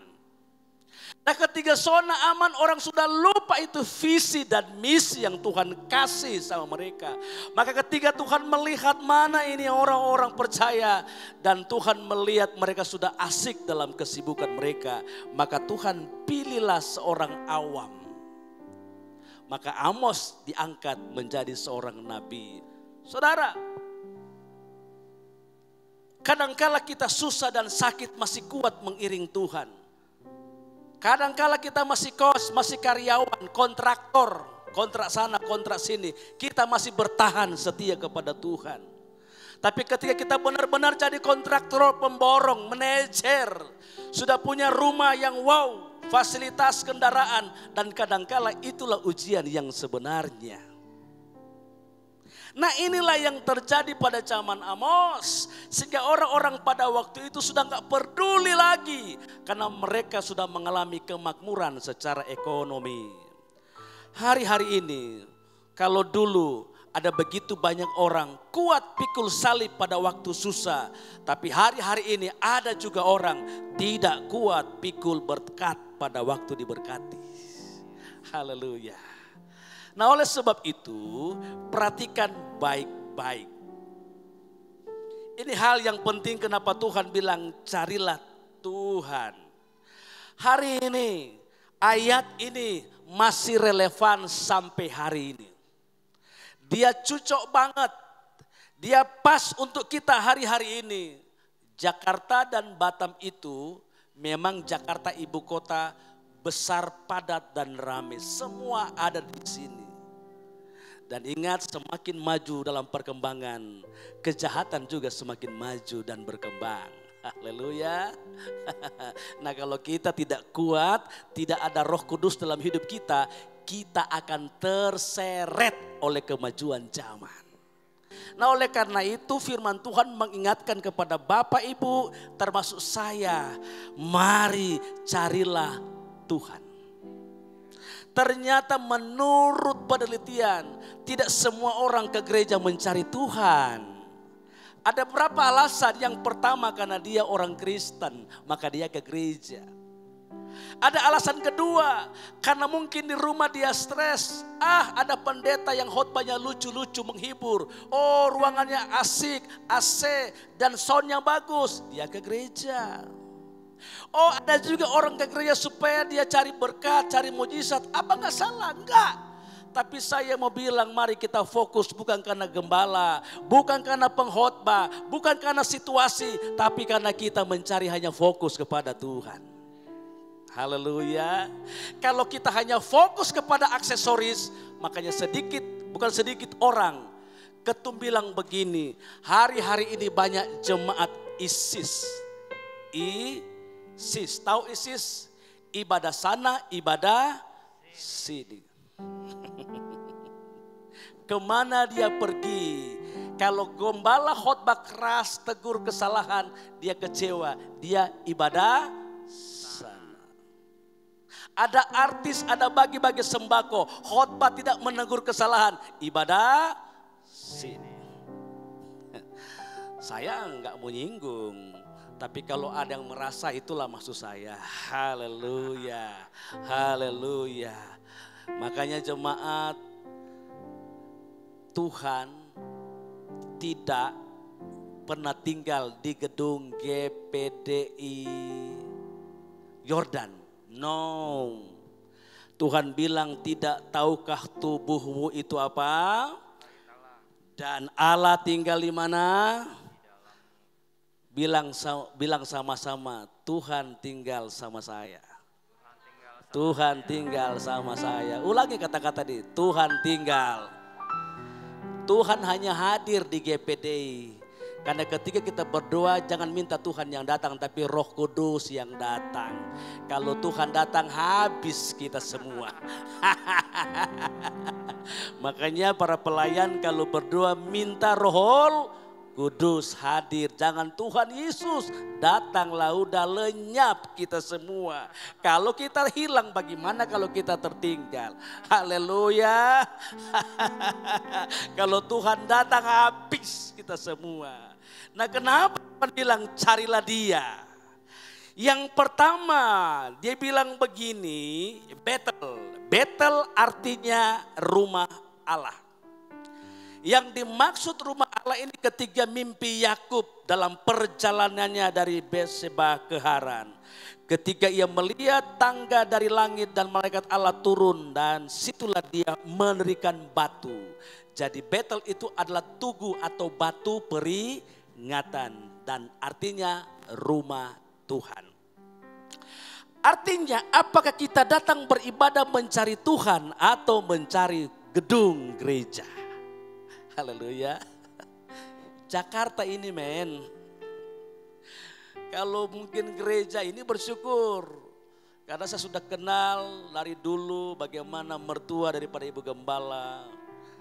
Nah, ketika zona aman, orang sudah lupa itu visi dan misi yang Tuhan kasih sama mereka. Maka ketika Tuhan melihat mana ini orang-orang percaya dan Tuhan melihat mereka sudah asik dalam kesibukan mereka, maka Tuhan pilihlah seorang awam. Maka Amos diangkat menjadi seorang nabi. Saudara, kadangkala kita susah dan sakit masih kuat mengiring Tuhan. Kadangkala kita masih kos, masih karyawan, kontraktor, kontrak sana, kontrak sini. Kita masih bertahan setia kepada Tuhan. Tapi ketika kita benar-benar jadi kontraktor, pemborong, manajer, sudah punya rumah yang wow, fasilitas kendaraan, dan kadangkala itulah ujian yang sebenarnya. Nah, inilah yang terjadi pada zaman Amos. Sehingga orang-orang pada waktu itu sudah gak peduli lagi. Karena mereka sudah mengalami kemakmuran secara ekonomi. Hari-hari ini, kalau dulu ada begitu banyak orang kuat pikul salib pada waktu susah. Tapi hari-hari ini ada juga orang tidak kuat pikul berkat pada waktu diberkati. Haleluya. Nah, oleh sebab itu perhatikan baik-baik. Ini hal yang penting kenapa Tuhan bilang carilah Tuhan. Hari ini ayat ini masih relevan sampai hari ini. Dia cocok banget. Dia pas untuk kita hari-hari ini. Jakarta dan Batam itu memang Jakarta ibu kota besar, padat dan ramai. Semua ada di sini. Dan ingat, semakin maju dalam perkembangan, kejahatan juga semakin maju dan berkembang. Haleluya. Nah, kalau kita tidak kuat, tidak ada Roh Kudus dalam hidup kita, kita akan terseret oleh kemajuan zaman. Nah, oleh karena itu firman Tuhan mengingatkan kepada Bapak Ibu termasuk saya, mari carilah Tuhan. Ternyata menurut penelitian tidak semua orang ke gereja mencari Tuhan. Ada beberapa alasan. Yang pertama karena dia orang Kristen maka dia ke gereja. Ada alasan kedua karena mungkin di rumah dia stres. Ada pendeta yang khotbahnya lucu-lucu menghibur. Oh, ruangannya asik, AC dan soundnya bagus. Dia ke gereja. Oh, ada juga orang ke gereja supaya dia cari berkat, cari mujizat. Apa nggak salah? Enggak. Tapi saya mau bilang, mari kita fokus bukan karena gembala, bukan karena pengkhotbah, bukan karena situasi, tapi karena kita mencari hanya fokus kepada Tuhan. Haleluya. Kalau kita hanya fokus kepada aksesoris, makanya bukan sedikit orang. Ketum bilang begini, hari-hari ini banyak jemaat ISIS. ISIS, tahu ISIS? Ibadah sana, ibadah sini. Kemana dia pergi? Kalau gembala khotbah keras, tegur kesalahan, dia kecewa. Dia ibadah sana. Ada artis, ada bagi-bagi sembako. Khotbah tidak menegur kesalahan, ibadah sini. Saya enggak mau nyinggung. Tapi kalau ada yang merasa, itulah maksud saya. Haleluya, haleluya. Makanya jemaat, Tuhan tidak pernah tinggal di gedung GPDI Yordan. No. Tuhan bilang, tidak tahukah tubuhmu itu apa? Dan Allah tinggal di mana? Bilang sama-sama, Tuhan tinggal sama saya. Tuhan tinggal sama saya. Ulangi kata-kata di Tuhan tinggal. Tuhan hanya hadir di GPDI. Karena ketika kita berdoa, jangan minta Tuhan yang datang, tapi Roh Kudus yang datang. Kalau Tuhan datang, habis kita semua. Makanya para pelayan kalau berdoa minta Roh Kudus hadir. Jangan Tuhan Yesus datanglah, udah lenyap kita semua. Kalau kita hilang, bagaimana kalau kita tertinggal? Haleluya. Kalau Tuhan datang, habis kita semua. Nah, kenapa Tuhan bilang carilah dia? Yang pertama dia bilang begini, Bethel. Bethel artinya rumah Allah. Yang dimaksud rumah Allah ini ketika mimpi Yakub dalam perjalanannya dari Berseba ke Haran. Ketika ia melihat tangga dari langit dan malaikat Allah turun, dan situlah dia menerikan batu. Jadi Bethel itu adalah tugu atau batu peringatan, dan artinya rumah Tuhan. Artinya, apakah kita datang beribadah mencari Tuhan atau mencari gedung gereja? Haleluya. Jakarta ini men. Kalau mungkin gereja ini bersyukur. Karena saya sudah kenal dari dulu bagaimana mertua daripada Ibu Gembala.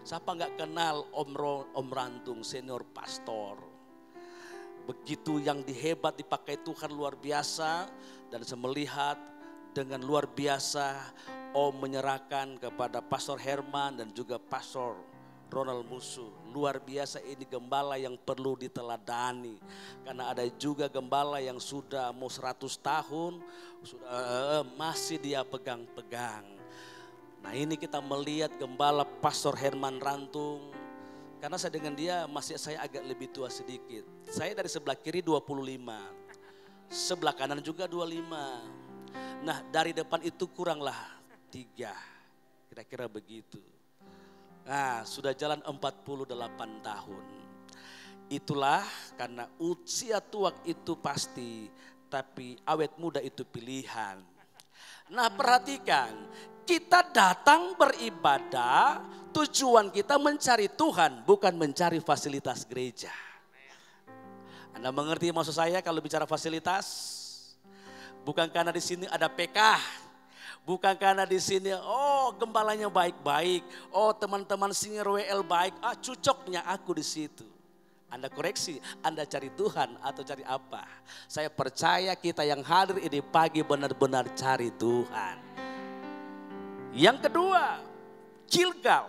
Siapa nggak kenal Om Rantung, senior pastor. Begitu yang dihebat dipakai Tuhan luar biasa. Dan saya melihat dengan luar biasa Om menyerahkan kepada Pastor Herman dan juga Pastor Ronald Musuh. Luar biasa, ini gembala yang perlu diteladani. Karena ada juga gembala yang sudah mau 100 tahun, masih dia pegang-pegang. Nah, ini kita melihat gembala Pastor Herman Rantung. Karena saya dengan dia saya agak lebih tua sedikit. Saya dari sebelah kiri 25. Sebelah kanan juga 25. Nah, dari depan itu kuranglah 3. Kira-kira begitu. Nah, sudah jalan 48 tahun. Itulah karena usia tua itu pasti, tapi awet muda itu pilihan. Nah, perhatikan, kita datang beribadah, tujuan kita mencari Tuhan, bukan mencari fasilitas gereja. Anda mengerti maksud saya kalau bicara fasilitas? Bukan karena di sini ada PK. Bukan karena di sini, oh gembalanya baik-baik, oh teman-teman senior WL baik, cocoknya aku di situ. Anda koreksi, Anda cari Tuhan atau cari apa? Saya percaya kita yang hadir ini pagi benar-benar cari Tuhan. Yang kedua, Gilgal.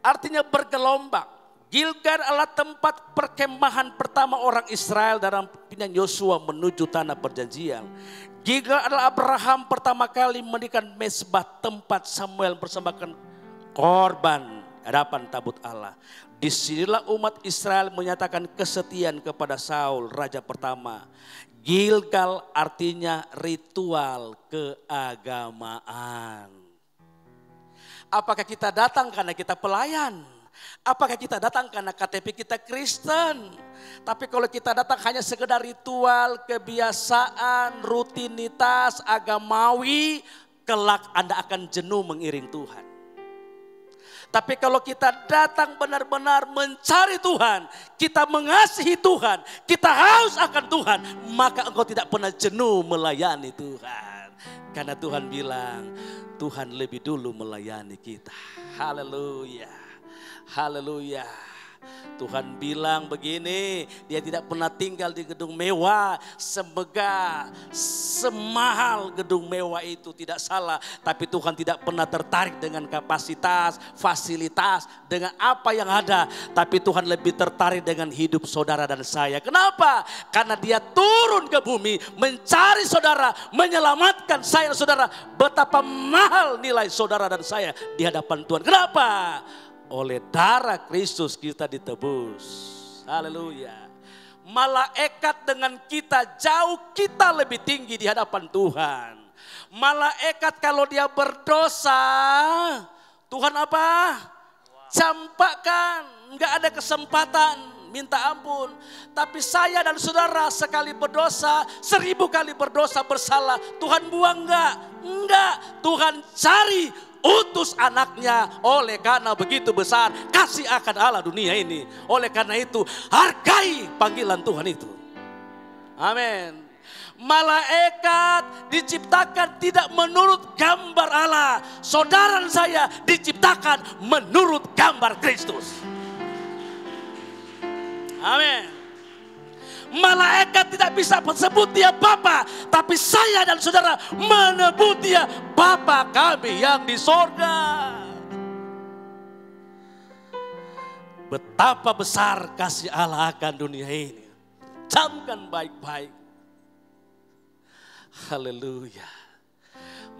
Artinya bergelombang. Gilgal adalah tempat perkemahan pertama orang Israel dalam pindah Yosua menuju tanah perjanjian. Gilgal adalah Abraham pertama kali mendirikan mezbah, tempat Samuel persembahkan korban hadapan tabut Allah. Disinilah umat Israel menyatakan kesetiaan kepada Saul, raja pertama. Gilgal artinya ritual keagamaan. Apakah kita datang karena kita pelayan? Apakah kita datang karena KTP kita Kristen? Tapi kalau kita datang hanya sekedar ritual, kebiasaan, rutinitas, agamawi, kelak Anda akan jenuh mengiring Tuhan. Tapi kalau kita datang benar-benar mencari Tuhan, kita mengasihi Tuhan, kita haus akan Tuhan, maka engkau tidak pernah jenuh melayani Tuhan. Karena Tuhan bilang, Tuhan lebih dulu melayani kita. Haleluya, haleluya. Tuhan bilang begini, dia tidak pernah tinggal di gedung mewah, semegah, semahal gedung mewah itu, tidak salah. Tapi Tuhan tidak pernah tertarik dengan kapasitas, fasilitas, dengan apa yang ada. Tapi Tuhan lebih tertarik dengan hidup saudara dan saya. Kenapa? Karena dia turun ke bumi, mencari saudara, menyelamatkan saya dan saudara. Betapa mahal nilai saudara dan saya di hadapan Tuhan. Kenapa? Oleh darah Kristus kita ditebus. Haleluya. Malaikat dengan kita jauh, kita lebih tinggi di hadapan Tuhan. Malaikat kalau dia berdosa, Tuhan apa? Campakkan, enggak ada kesempatan minta ampun. Tapi saya dan saudara sekali berdosa, 1000 kali berdosa bersalah, Tuhan buang enggak? Enggak, Tuhan cari, utus anaknya. Oleh karena begitu besar kasih akan Allah dunia ini. Oleh karena itu hargai panggilan Tuhan itu. Amin. Malaikat diciptakan tidak menurut gambar Allah. Saudara saya diciptakan menurut gambar Kristus. Amin. Malaikat tidak bisa sebut dia Bapa, tapi saya dan saudara menyebut dia Bapa kami yang di sorga. Betapa besar kasih Allah akan dunia ini. Camkan baik-baik. Haleluya.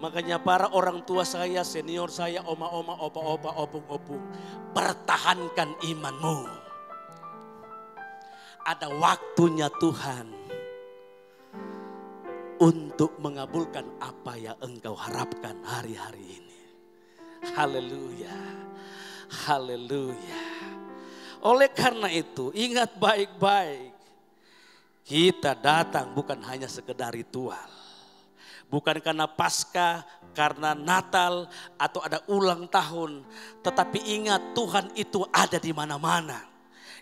Makanya para orang tua saya, senior saya, oma-oma, opa-opa, opung-opung, pertahankan imanmu. Ada waktunya Tuhan untuk mengabulkan apa yang engkau harapkan hari-hari ini. Haleluya, haleluya. Oleh karena itu ingat baik-baik, kita datang bukan hanya sekedar ritual. Bukan karena Paskah, karena Natal atau ada ulang tahun. Tetapi ingat Tuhan itu ada di mana-mana.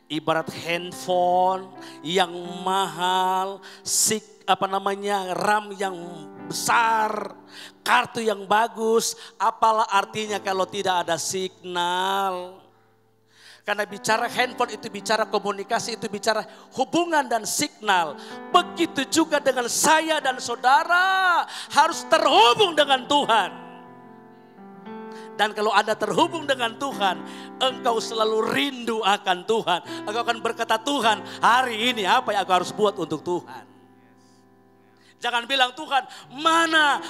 Ibarat handphone yang mahal, RAM yang besar, kartu yang bagus, apalah artinya kalau tidak ada signal. Karena bicara handphone itu bicara komunikasi, itu bicara hubungan dan signal. Begitu juga dengan saya dan saudara harus terhubung dengan Tuhan. Dan kalau Anda terhubung dengan Tuhan, engkau selalu rindu akan Tuhan. Engkau akan berkata, Tuhan hari ini apa yang aku harus buat untuk Tuhan. Jangan bilang Tuhan mana.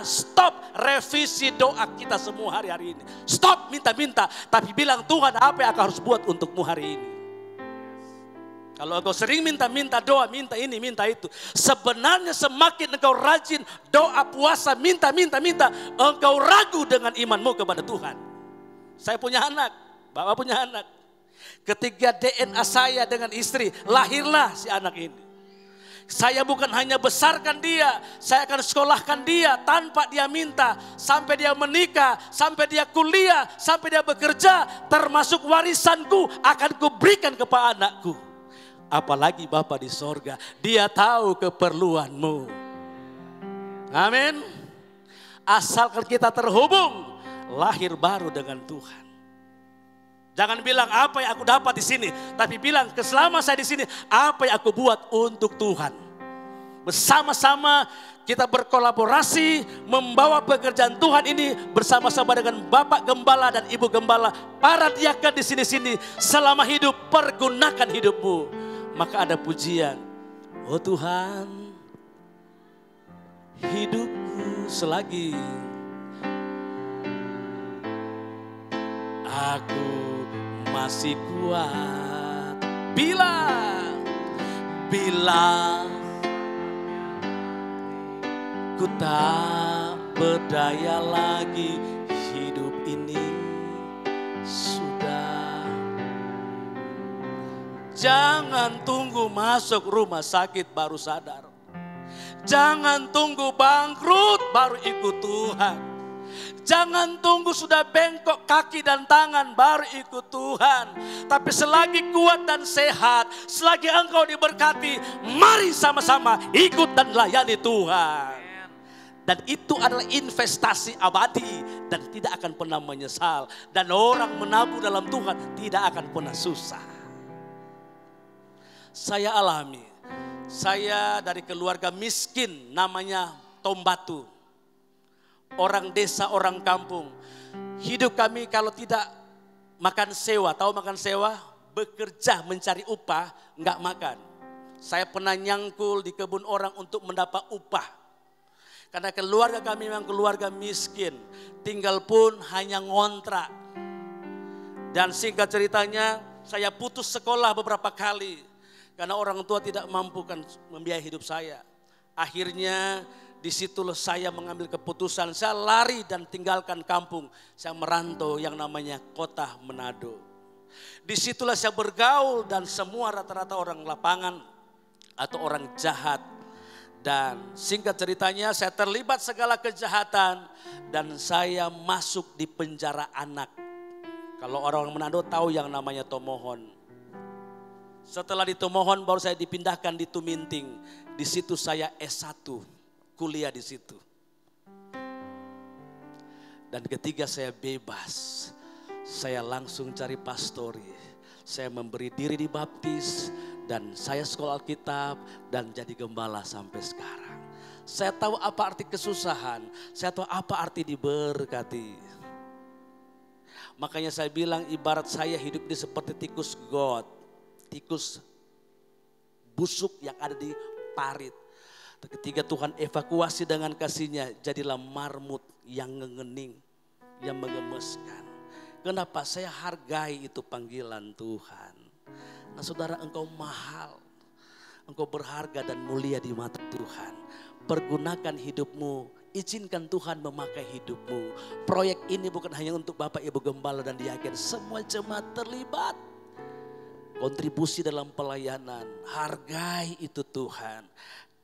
Stop revisi doa kita semua hari-hari ini. Stop minta-minta. Tapi bilang Tuhan apa yang aku harus buat untukmu hari ini. Kalau engkau sering minta-minta doa, minta ini, minta itu. Sebenarnya semakin engkau rajin doa, puasa, minta. Engkau ragu dengan imanmu kepada Tuhan. Saya punya anak, Bapak punya anak. Ketika DNA saya dengan istri, lahirlah si anak ini. Saya bukan hanya besarkan dia, saya akan sekolahkan dia tanpa dia minta. Sampai dia menikah, sampai dia kuliah, sampai dia bekerja. Termasuk warisanku akan kuberikan kepada anakku. Apalagi Bapa di sorga, dia tahu keperluanmu. Amin. Asalkan kita terhubung, lahir baru dengan Tuhan. Jangan bilang apa yang aku dapat di sini, tapi bilang selama saya di sini, apa yang aku buat untuk Tuhan. Bersama-sama kita berkolaborasi membawa pekerjaan Tuhan ini bersama-sama dengan Bapak Gembala dan Ibu Gembala, para diaken di sini-sini selama hidup, pergunakan hidupmu. Maka ada pujian, oh Tuhan, hidupku selagi aku masih kuat. Bila ku tak berdaya lagi, hidup ini sudah. Jangan tunggu masuk rumah sakit baru sadar. Jangan tunggu bangkrut baru ikut Tuhan. Jangan tunggu sudah bengkok kaki dan tangan baru ikut Tuhan. Tapi selagi kuat dan sehat, selagi engkau diberkati, mari sama-sama ikut dan layani Tuhan. Dan itu adalah investasi abadi dan tidak akan pernah menyesal. Dan orang menabur dalam Tuhan tidak akan pernah susah. Saya alami, saya dari keluarga miskin namanya Tombatu. Orang desa, orang kampung. Hidup kami kalau tidak makan sewa, tahu makan sewa? Bekerja mencari upah, enggak makan. Saya pernah nyangkul di kebun orang untuk mendapat upah. Karena keluarga kami memang keluarga miskin, tinggal pun hanya ngontrak. Dan singkat ceritanya, saya putus sekolah beberapa kali. Karena orang tua tidak mampu kan membiayai hidup saya. Akhirnya disitulah saya mengambil keputusan, saya lari dan tinggalkan kampung. Saya merantau yang namanya kota Manado. Disitulah saya bergaul dan semua rata-rata orang lapangan atau orang jahat. Dan singkat ceritanya saya terlibat segala kejahatan dan saya masuk di penjara anak. Kalau orang Manado tahu yang namanya Tomohon. Setelah di Tomohon baru saya dipindahkan di Tuminting. Di situ saya S1, kuliah di situ. Dan ketika saya bebas, saya langsung cari pastori. Saya memberi diri dibaptis dan saya sekolah Alkitab dan jadi gembala sampai sekarang. Saya tahu apa arti kesusahan, saya tahu apa arti diberkati. Makanya saya bilang ibarat saya hidup ini seperti tikus got, tikus busuk yang ada di parit. Ketika Tuhan evakuasi dengan kasih-Nya, jadilah marmut yang ngengening, yang mengemeskan. Kenapa? Saya hargai itu panggilan Tuhan. Nah saudara, engkau mahal, engkau berharga dan mulia di mata Tuhan. Pergunakan hidupmu, izinkan Tuhan memakai hidupmu. Proyek ini bukan hanya untuk Bapak Ibu Gembala dan diaken, semua jemaat terlibat. Kontribusi dalam pelayanan, hargai itu Tuhan.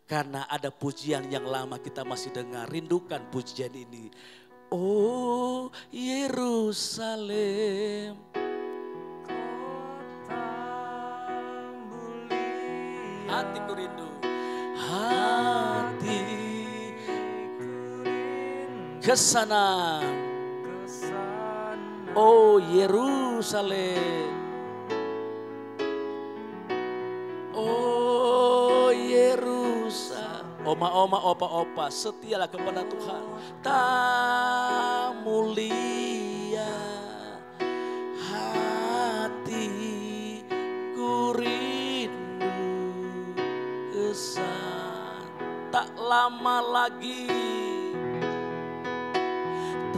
Karena ada pujian yang lama kita masih dengar, rindukan pujian ini. Oh Yerusalem, hatiku rindu, hatiku kesana. Oh Yerusalem, oh Yerusalem. Oma-oma, opa-opa, setialah kepada Tuhan. Tak mulia hatiku rindu kesan. Tak lama lagi,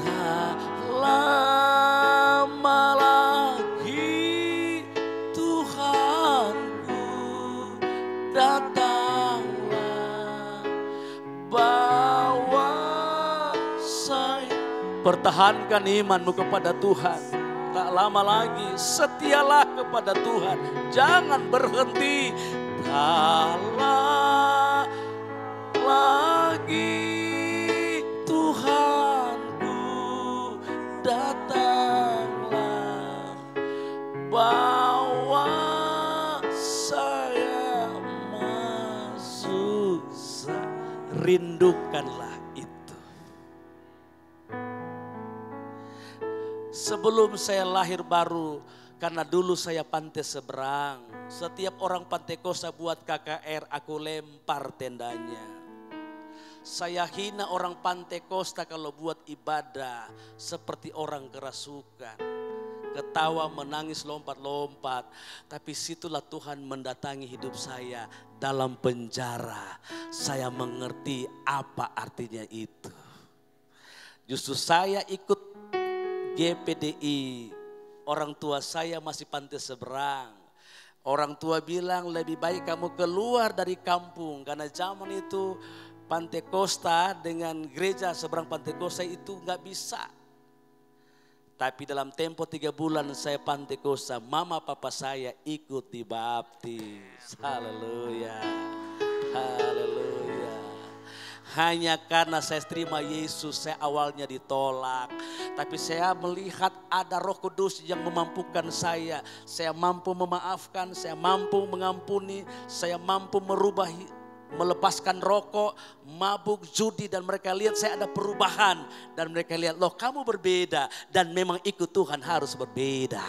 tak lama lagi Tuhanku datang. Bawa saya. Pertahankan imanmu kepada Tuhan. Tak lama lagi, setialah kepada Tuhan. Jangan berhenti. Tak lama lagi Tuhanku datanglah. Bawa saya masuk. Rindukanlah itu. Sebelum saya lahir baru, karena dulu saya pantai seberang. Setiap orang Pantai Kosta buat KKR, aku lempar tendanya. Saya hina orang Pantai Kosta kalau buat ibadah seperti orang kerasukan. Ketawa, menangis, lompat-lompat. Tapi situlah Tuhan mendatangi hidup saya dalam penjara. Saya mengerti apa artinya itu. Justru saya ikut GPDI orang tua saya masih pantai seberang. Orang tua bilang lebih baik kamu keluar dari kampung. Karena zaman itu Pantai Kosta dengan gereja seberang Pantai Kosta itu nggak bisa. Tapi dalam tempo 3 bulan saya Pantai Kosta, mama papa saya ikut dibaptis. Haleluya, haleluya. Hanya karena saya terima Yesus, saya awalnya ditolak. Tapi saya melihat ada Roh Kudus yang memampukan saya. Saya mampu memaafkan, saya mampu mengampuni, saya mampu merubah, melepaskan rokok, mabuk, judi, dan mereka lihat saya ada perubahan. Dan mereka lihat, loh kamu berbeda, dan memang ikut Tuhan harus berbeda.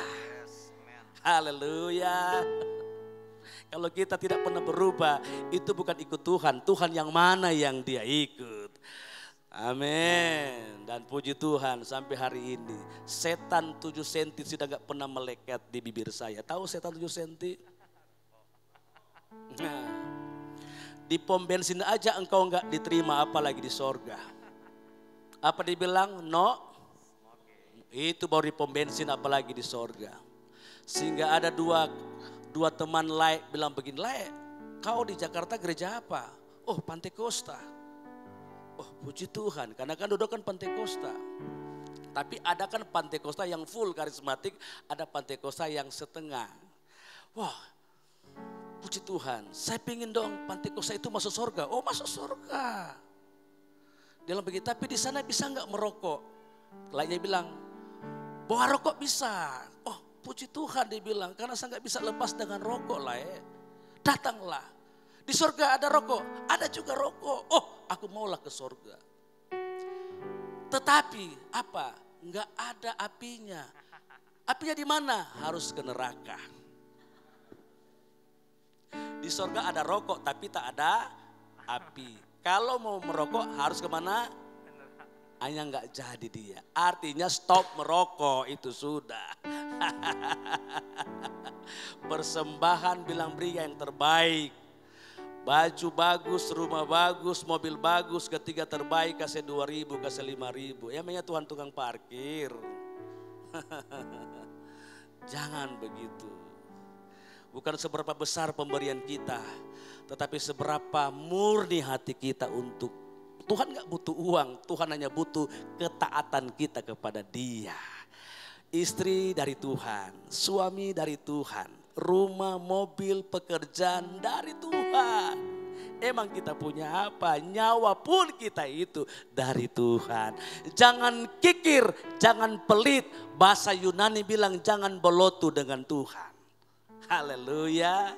Haleluya. Kalau kita tidak pernah berubah, itu bukan ikut Tuhan. Tuhan yang mana yang dia ikut. Amin. Dan puji Tuhan sampai hari ini. Setan 7 senti sudah gak pernah melekat di bibir saya. Tahu setan 7 senti? Nah, di pom bensin aja engkau gak diterima, apalagi di sorga. Apa dibilang? No. Itu baru di pom bensin, apalagi di sorga. Sehingga ada dua teman Laek bilang begini, Laek, kau di Jakarta gereja apa? Oh, Pantai Kosta. Oh, puji Tuhan, karena kan duduk kan Pantai Kosta. Tapi ada kan Pantai Kosta yang full karismatik, ada Pantai Kosta yang setengah. Wah, puji Tuhan, saya pingin dong Pantai Kosta itu masuk surga. Oh, masuk surga. Dia bilang begitu, tapi di sana bisa nggak merokok? Lainnya bilang, bawa rokok bisa. Oh, puji Tuhan dia bilang, karena saya nggak bisa lepas dengan rokok lah ya. Datanglah, di surga ada rokok, ada juga rokok. Oh, aku maulah ke surga. Tetapi apa? Nggak ada apinya. Apinya di mana? Harus ke neraka. Di surga ada rokok, tapi tak ada api. Kalau mau merokok harus kemana? Hanya nggak jadi dia. Artinya stop merokok itu sudah. Persembahan bilang beri yang terbaik. Baju bagus, rumah bagus, mobil bagus, ketiga terbaik kasih 2.000, kasih 5.000. Ya namanya Tuhan tukang parkir. Jangan begitu. Bukan seberapa besar pemberian kita, tetapi seberapa murni hati kita untuk Tuhan. Gak butuh uang, Tuhan hanya butuh ketaatan kita kepada Dia. Istri dari Tuhan, suami dari Tuhan, rumah, mobil, pekerjaan dari Tuhan. Emang kita punya apa? Nyawa pun kita itu dari Tuhan. Jangan kikir, jangan pelit. Bahasa Yunani bilang jangan belotu dengan Tuhan. Haleluya,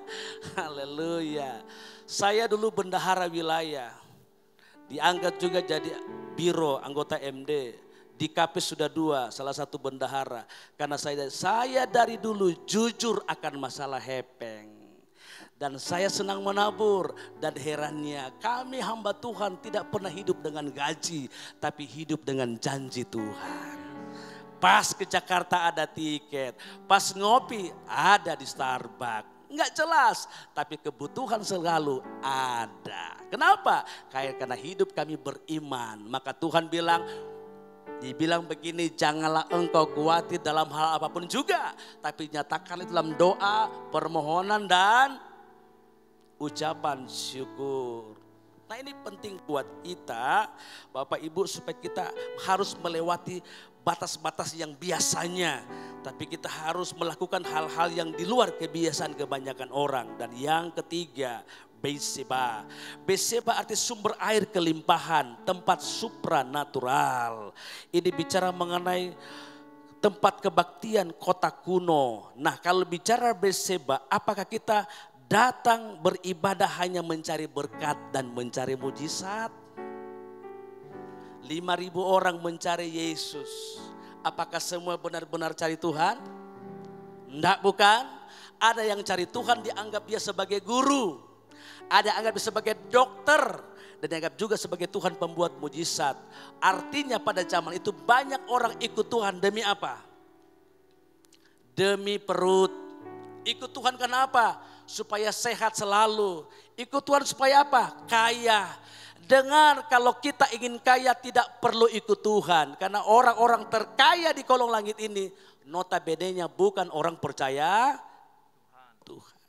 haleluya. Saya dulu bendahara wilayah. Diangkat juga jadi biro anggota MD. Di KP sudah 2, salah satu bendahara. Karena saya dari dulu jujur akan masalah hepeng. Dan saya senang menabur. Dan herannya kami hamba Tuhan tidak pernah hidup dengan gaji. Tapi hidup dengan janji Tuhan. Pas ke Jakarta ada tiket. Pas ngopi ada di Starbucks. Enggak jelas, tapi kebutuhan selalu ada. Kenapa? Karena hidup kami beriman. Maka Tuhan bilang, dibilang begini, janganlah engkau khawatir dalam hal apapun juga. Tapi nyatakan dalam doa, permohonan dan ucapan syukur. Nah ini penting buat kita, Bapak Ibu, supaya kita harus melewati batas-batas yang biasanya. Tapi kita harus melakukan hal-hal yang di luar kebiasaan kebanyakan orang. Dan yang ketiga, Berseba. Berseba arti sumber air kelimpahan, tempat supranatural. Ini bicara mengenai tempat kebaktian kota kuno. Nah kalau bicara Berseba, apakah kita datang beribadah hanya mencari berkat dan mencari mujizat? 5.000 orang mencari Yesus. Apakah semua benar-benar cari Tuhan? Enggak, bukan. Ada yang cari Tuhan dianggap dia sebagai guru. Ada yang anggap dia sebagai dokter. Dan dianggap juga sebagai Tuhan pembuat mujizat. Artinya pada zaman itu banyak orang ikut Tuhan demi apa? Demi perut. Ikut Tuhan kenapa? Supaya sehat selalu. Ikut Tuhan supaya apa? Kaya. Dengar, kalau kita ingin kaya tidak perlu ikut Tuhan. Karena orang-orang terkaya di kolong langit ini notabene-nya bukan orang percaya Tuhan.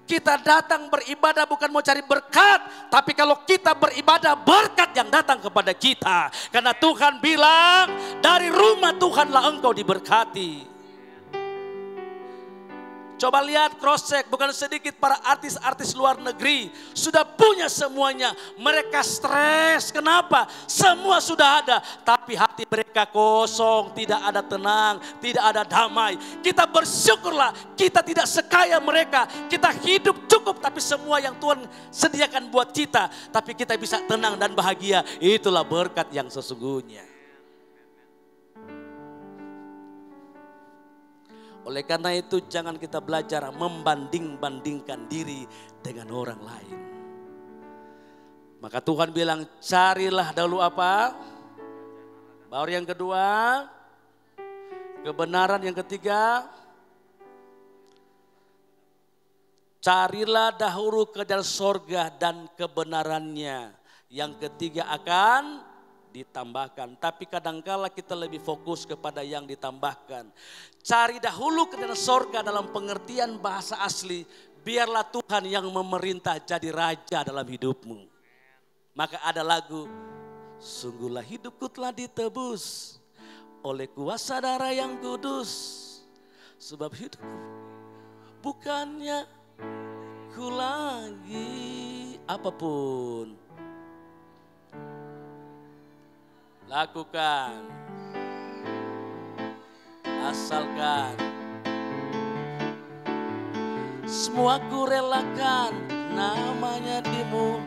Kita datang beribadah bukan mau cari berkat, tapi kalau kita beribadah berkat yang datang kepada kita. Karena Tuhan bilang dari rumah Tuhanlah engkau diberkati. Coba lihat cross check, bukan sedikit para artis-artis luar negeri sudah punya semuanya. Mereka stres, kenapa? Semua sudah ada, tapi hati mereka kosong, tidak ada tenang, tidak ada damai. Kita bersyukurlah, kita tidak sekaya mereka, kita hidup cukup, tapi semua yang Tuhan sediakan buat kita, tapi kita bisa tenang dan bahagia. Itulah berkat yang sesungguhnya. Oleh karena itu jangan kita belajar membanding-bandingkan diri dengan orang lain. Maka Tuhan bilang carilah dahulu apa? Baru yang kedua, kebenaran. Yang ketiga, carilah dahulu kerajaan sorga dan kebenarannya. Yang ketiga akan ditambahkan. Tapi kadangkala kita lebih fokus kepada yang ditambahkan. Cari dahulu kerajaan sorga dalam pengertian bahasa asli. Biarlah Tuhan yang memerintah jadi raja dalam hidupmu. Maka ada lagu, sungguhlah hidupku telah ditebus oleh kuasa darah yang kudus. Sebab hidupku bukannya ku lagi apapun. Lakukan, asalkan semua ku relakan, namanya dimu.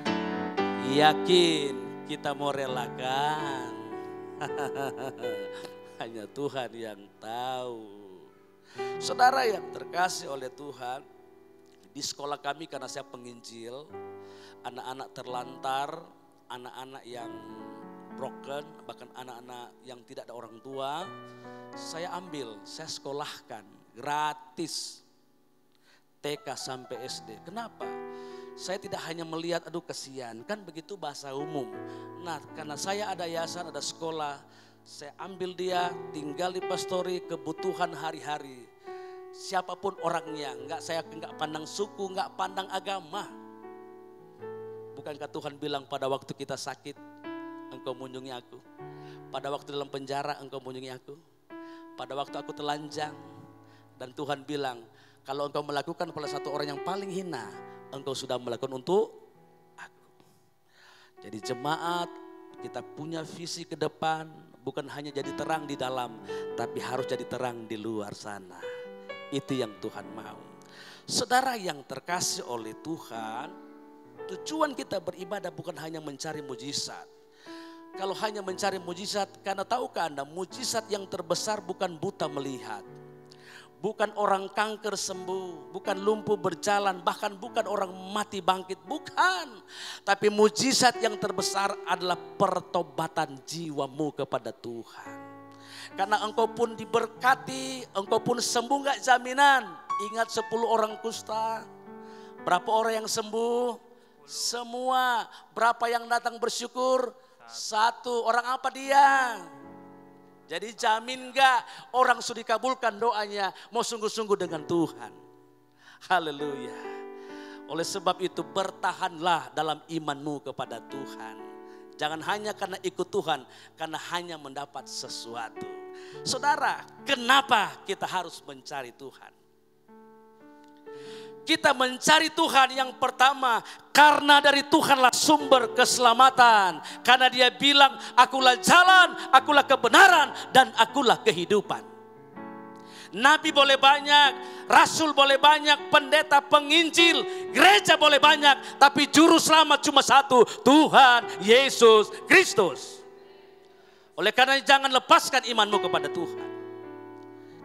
Yakin kita mau relakan. Hanya Tuhan yang tahu. Saudara yang terkasih oleh Tuhan, di sekolah kami karena saya penginjil, anak-anak terlantar, anak-anak yang broken, bahkan anak-anak yang tidak ada orang tua, saya ambil, saya sekolahkan gratis TK sampai SD. Kenapa? Saya tidak hanya melihat aduh kesian, kan begitu bahasa umum. Nah karena saya ada yayasan, ada sekolah, saya ambil dia tinggal di pastori kebutuhan hari-hari. Siapapun orangnya, saya enggak pandang suku, enggak pandang agama. Bukankah Tuhan bilang pada waktu kita sakit, engkau mengunjungi aku. Pada waktu dalam penjara engkau mengunjungi aku. Pada waktu aku telanjang. Dan Tuhan bilang, kalau engkau melakukan pada satu orang yang paling hina, engkau sudah melakukan untuk aku. Jadi jemaat, kita punya visi ke depan. Bukan hanya jadi terang di dalam, tapi harus jadi terang di luar sana. Itu yang Tuhan mau. Saudara yang terkasih oleh Tuhan, tujuan kita beribadah bukan hanya mencari mujizat. Kalau hanya mencari mujizat, karena tahukah Anda mujizat yang terbesar bukan buta melihat. Bukan orang kanker sembuh, bukan lumpuh berjalan, bahkan bukan orang mati bangkit, bukan. Tapi mujizat yang terbesar adalah pertobatan jiwamu kepada Tuhan. Karena engkau pun diberkati, engkau pun sembuh gak jaminan. Ingat 10 orang kusta, berapa orang yang sembuh? Semua. Berapa yang datang bersyukur? 1. Orang apa dia? Jadi jamin gak orang sudah dikabulkan doanya, mau sungguh-sungguh dengan Tuhan. Haleluya. Oleh sebab itu bertahanlah dalam imanmu kepada Tuhan. Jangan hanya karena ikut Tuhan, karena hanya mendapat sesuatu. Saudara, kenapa kita harus mencari Tuhan? Kita mencari Tuhan yang pertama karena dari Tuhanlah sumber keselamatan. Karena dia bilang akulah jalan, akulah kebenaran dan akulah kehidupan. Nabi boleh banyak, rasul boleh banyak, pendeta, penginjil, gereja boleh banyak. Tapi juru selamat cuma satu, Tuhan Yesus Kristus. Oleh karena jangan lepaskan imanmu kepada Tuhan.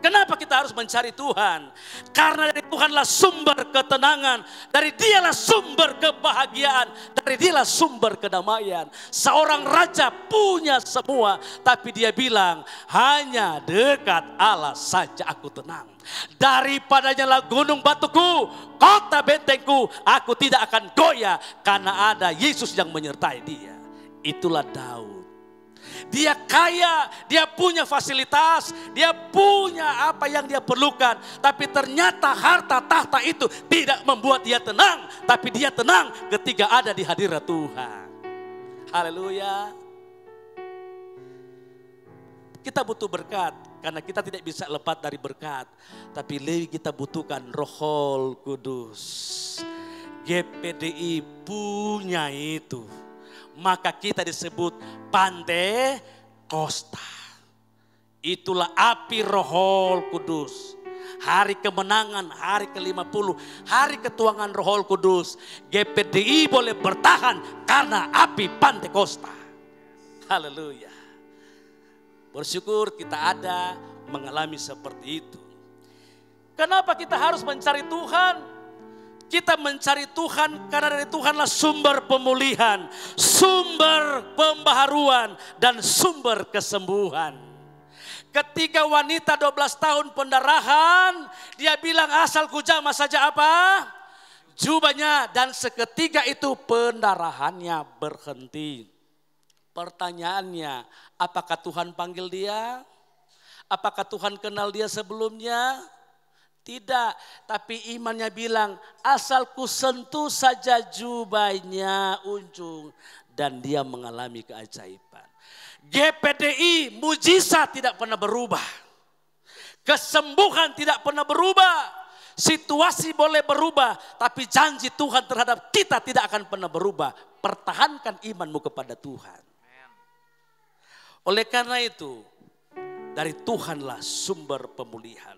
Kenapa kita harus mencari Tuhan? Karena dari Tuhanlah sumber ketenangan, dari Dialah sumber kebahagiaan, dari Dialah sumber kedamaian. Seorang raja punya semua, tapi dia bilang hanya dekat Allah saja aku tenang. Daripadanya lah gunung batuku, kota bentengku, aku tidak akan goyah karena ada Yesus yang menyertai dia. Itulah Daud. Dia kaya, dia punya fasilitas, dia punya apa yang dia perlukan. Tapi ternyata harta tahta itu tidak membuat dia tenang. Tapi dia tenang ketika ada di hadirat Tuhan. Haleluya. Kita butuh berkat. Karena kita tidak bisa lepas dari berkat. Tapi lebih kita butuhkan Roh Kudus. GPDI punya itu. Maka kita disebut Pantekosta. Itulah api Roh Kudus. Hari kemenangan, hari ke-50, hari ketuangan Roh Kudus. GPDI boleh bertahan karena api Pantekosta. Haleluya. Bersyukur kita ada mengalami seperti itu. Kenapa kita harus mencari Tuhan? Kita mencari Tuhan karena dari Tuhanlah sumber pemulihan, sumber pembaharuan, dan sumber kesembuhan. Ketika wanita 12 tahun pendarahan, dia bilang asal ku jamah saja apa? Jubahnya, dan seketika itu pendarahannya berhenti. Pertanyaannya, apakah Tuhan panggil dia? Apakah Tuhan kenal dia sebelumnya? Tidak, tapi imannya bilang asal ku sentuh saja jubahnya unjung, dan dia mengalami keajaiban. GPDI mujizat tidak pernah berubah. Kesembuhan tidak pernah berubah. Situasi boleh berubah, tapi janji Tuhan terhadap kita tidak akan pernah berubah. Pertahankan imanmu kepada Tuhan. Oleh karena itu, dari Tuhanlah sumber pemulihan.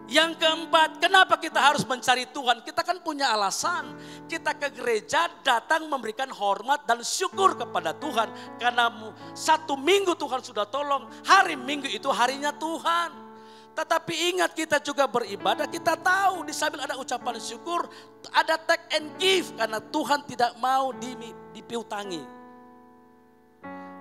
Yang keempat, kenapa kita harus mencari Tuhan? Kita kan punya alasan. Kita ke gereja datang memberikan hormat dan syukur kepada Tuhan. Karena 1 minggu Tuhan sudah tolong, hari Minggu itu harinya Tuhan. Tetapi ingat kita juga beribadah, kita tahu di sambil ada ucapan syukur, ada take and give. Karena Tuhan tidak mau dipiutangi.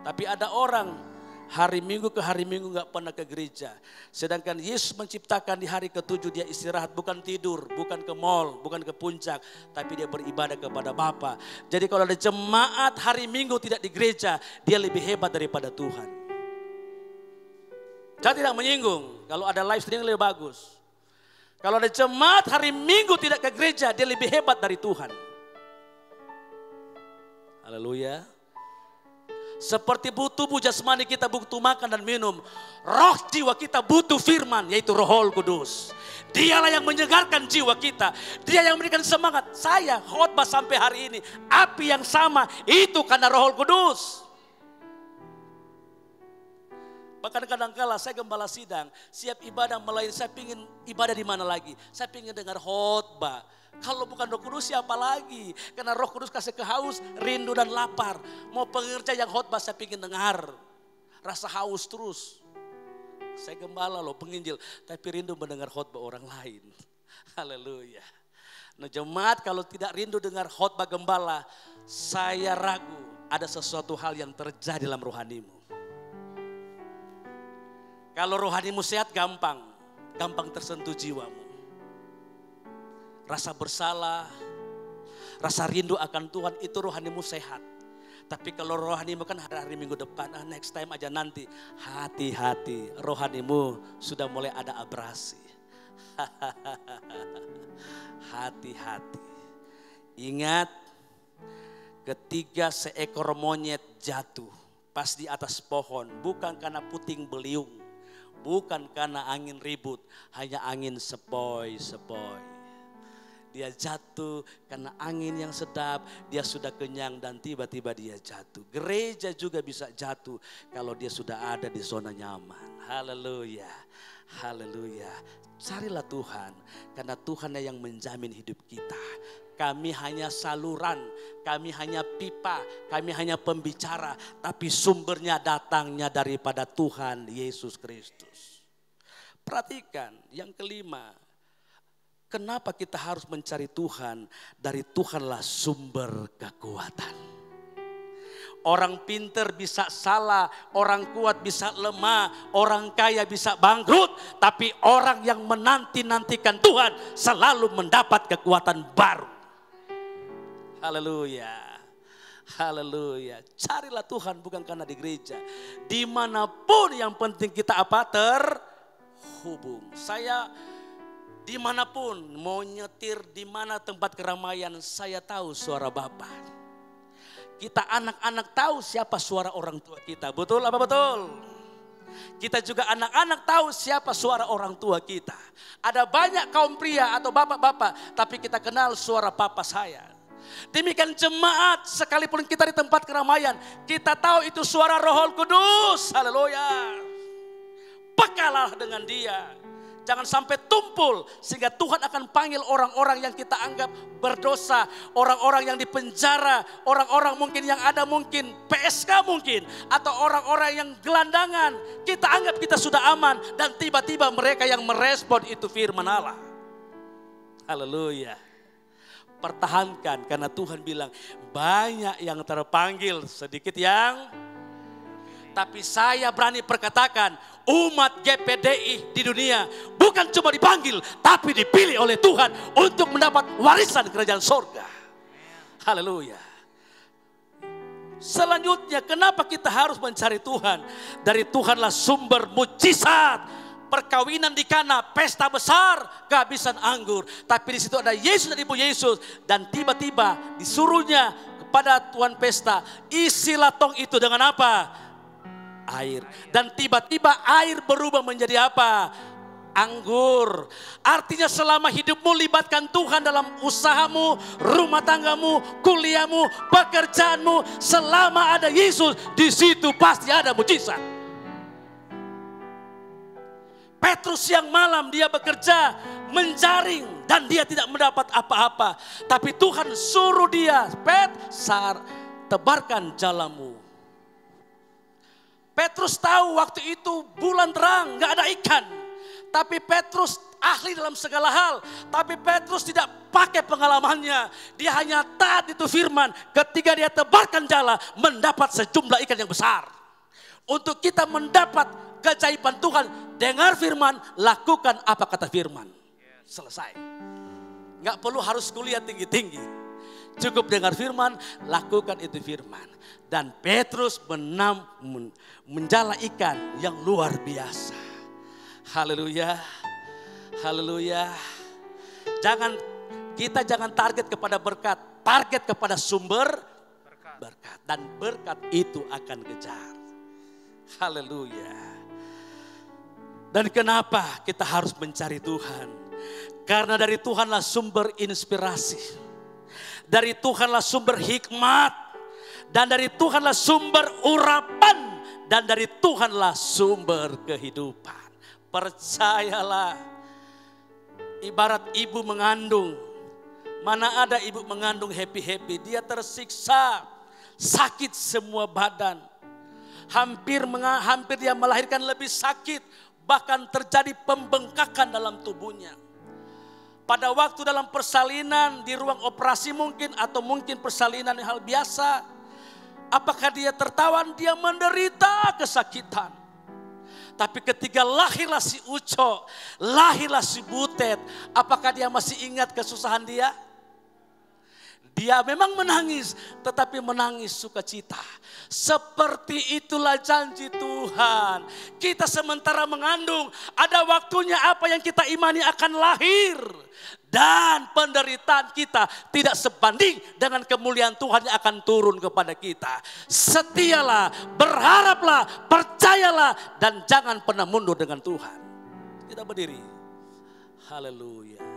Tapi ada orang hari Minggu ke hari Minggu gak pernah ke gereja. Sedangkan Yesus menciptakan di hari ke-7 dia istirahat. Bukan tidur, bukan ke mall, bukan ke puncak. Tapi dia beribadah kepada Bapa. Jadi kalau ada jemaat hari Minggu tidak di gereja, dia lebih hebat daripada Tuhan. Saya tidak menyinggung. Kalau ada live streaming lebih bagus. Kalau ada jemaat hari Minggu tidak ke gereja, dia lebih hebat dari Tuhan. Haleluya. Seperti tubuh jasmani kita butuh makan dan minum. Roh jiwa kita butuh firman, yaitu Roh Kudus. Dialah yang menyegarkan jiwa kita. Dia yang memberikan semangat. Saya khotbah sampai hari ini. Api yang sama itu karena Roh Kudus. Bahkan kadang-kala saya gembala sidang. Siap ibadah melayani, saya ingin ibadah di mana lagi? Saya ingin dengar khotbah. Kalau bukan Roh Kudus siapa lagi? Karena Roh Kudus kasih kehaus, rindu dan lapar. Mau pengerja yang khotbah saya ingin dengar. Rasa haus terus. Saya gembala loh penginjil. Tapi rindu mendengar khotbah orang lain. Haleluya. Nah jemaat kalau tidak rindu dengar khotbah gembala. Saya ragu ada sesuatu hal yang terjadi dalam rohanimu. Kalau rohanimu sehat gampang tersentuh jiwamu. Rasa bersalah, rasa rindu akan Tuhan itu rohanimu sehat. Tapi kalau rohanimu kan hari Minggu depan, next time aja nanti. Hati-hati, rohanimu sudah mulai ada abrasi. Hati-hati. Ingat, ketika seekor monyet jatuh pas di atas pohon, bukan karena puting beliung, bukan karena angin ribut, hanya angin sepoi-sepoi. Dia jatuh karena angin yang sedap, dia sudah kenyang dan tiba-tiba dia jatuh. Gereja juga bisa jatuh kalau dia sudah ada di zona nyaman. Haleluya, haleluya. Carilah Tuhan karena Tuhan yang menjamin hidup kita. Kami hanya saluran, kami hanya pipa, kami hanya pembicara. Tapi sumbernya datangnya daripada Tuhan Yesus Kristus. Perhatikan yang kelima. Kenapa kita harus mencari Tuhan? Dari Tuhanlah sumber kekuatan. Orang pinter bisa salah, orang kuat bisa lemah, orang kaya bisa bangkrut. Tapi orang yang menanti-nantikan Tuhan selalu mendapat kekuatan baru. Haleluya. Haleluya. Carilah Tuhan bukan karena di gereja. Dimanapun yang penting kita apa? Terhubung. Saya dimanapun mau nyetir di mana tempat keramaian, saya tahu suara Bapa. Kita anak-anak tahu siapa suara orang tua kita. Betul apa betul? Kita juga anak-anak tahu siapa suara orang tua kita. Ada banyak kaum pria atau bapak-bapak, tapi kita kenal suara papa saya. Demikian jemaat, sekalipun kita di tempat keramaian, kita tahu itu suara Roh Kudus. Haleluya. Pekalah dengan dia. Jangan sampai tumpul sehingga Tuhan akan panggil orang-orang yang kita anggap berdosa, orang-orang yang dipenjara, orang-orang mungkin yang ada mungkin PSK mungkin, atau orang-orang yang gelandangan. Kita anggap kita sudah aman dan tiba-tiba mereka yang merespon itu firman Allah. Haleluya. Pertahankan karena Tuhan bilang banyak yang terpanggil, sedikit yang... Tapi saya berani perkatakan umat GPDI di dunia bukan cuma dipanggil tapi dipilih oleh Tuhan untuk mendapat warisan kerajaan sorga. Haleluya. Selanjutnya kenapa kita harus mencari Tuhan? Dari Tuhanlah sumber mujizat. Perkawinan di Kana, pesta besar, kehabisan anggur. Tapi di situ ada Yesus dan Ibu Yesus. Dan tiba-tiba disuruhnya kepada tuan pesta, isilah tong itu dengan apa? Air. Dan tiba-tiba air berubah menjadi apa? Anggur. Artinya selama hidupmu libatkan Tuhan dalam usahamu, rumah tanggamu, kuliahmu, pekerjaanmu. Selama ada Yesus, di situ pasti ada mujizat. Petrus siang malam dia bekerja, menjaring dan dia tidak mendapat apa-apa. Tapi Tuhan suruh dia, tebarkan jalamu. Petrus tahu waktu itu bulan terang, gak ada ikan. Tapi Petrus ahli dalam segala hal. Tapi Petrus tidak pakai pengalamannya. Dia hanya taat itu firman. Ketika dia tebarkan jala, mendapat sejumlah ikan yang besar. Untuk kita mendapat keajaiban Tuhan, dengar firman, lakukan apa kata firman. Selesai. Gak perlu harus kuliah tinggi-tinggi. Cukup dengar firman, lakukan itu firman. Dan Petrus menjala ikan yang luar biasa. Haleluya. Haleluya. Kita jangan target kepada berkat, target kepada sumber berkat. Dan berkat itu akan kejar. Haleluya. Dan kenapa kita harus mencari Tuhan? Karena dari Tuhanlah sumber inspirasi. Dari Tuhanlah sumber hikmat. Dan dari Tuhanlah sumber urapan. Dan dari Tuhanlah sumber kehidupan. Percayalah. Ibarat ibu mengandung. Mana ada ibu mengandung happy-happy. Dia tersiksa. Sakit semua badan. Hampir dia melahirkan lebih sakit. Bahkan terjadi pembengkakan dalam tubuhnya. Pada waktu dalam persalinan di ruang operasi mungkin. Atau mungkin persalinan yang hal biasa. Apakah dia tertawan? Dia menderita kesakitan. Tapi ketika lahirlah si Uco, lahirlah si Butet, apakah dia masih ingat kesusahan dia? Dia memang menangis, tetapi menangis sukacita. Seperti itulah janji Tuhan. Kita sementara mengandung, ada waktunya apa yang kita imani akan lahir. Dan penderitaan kita tidak sebanding dengan kemuliaan Tuhan yang akan turun kepada kita. Setialah, berharaplah, percayalah, dan jangan pernah mundur dengan Tuhan. Kita berdiri. Haleluya.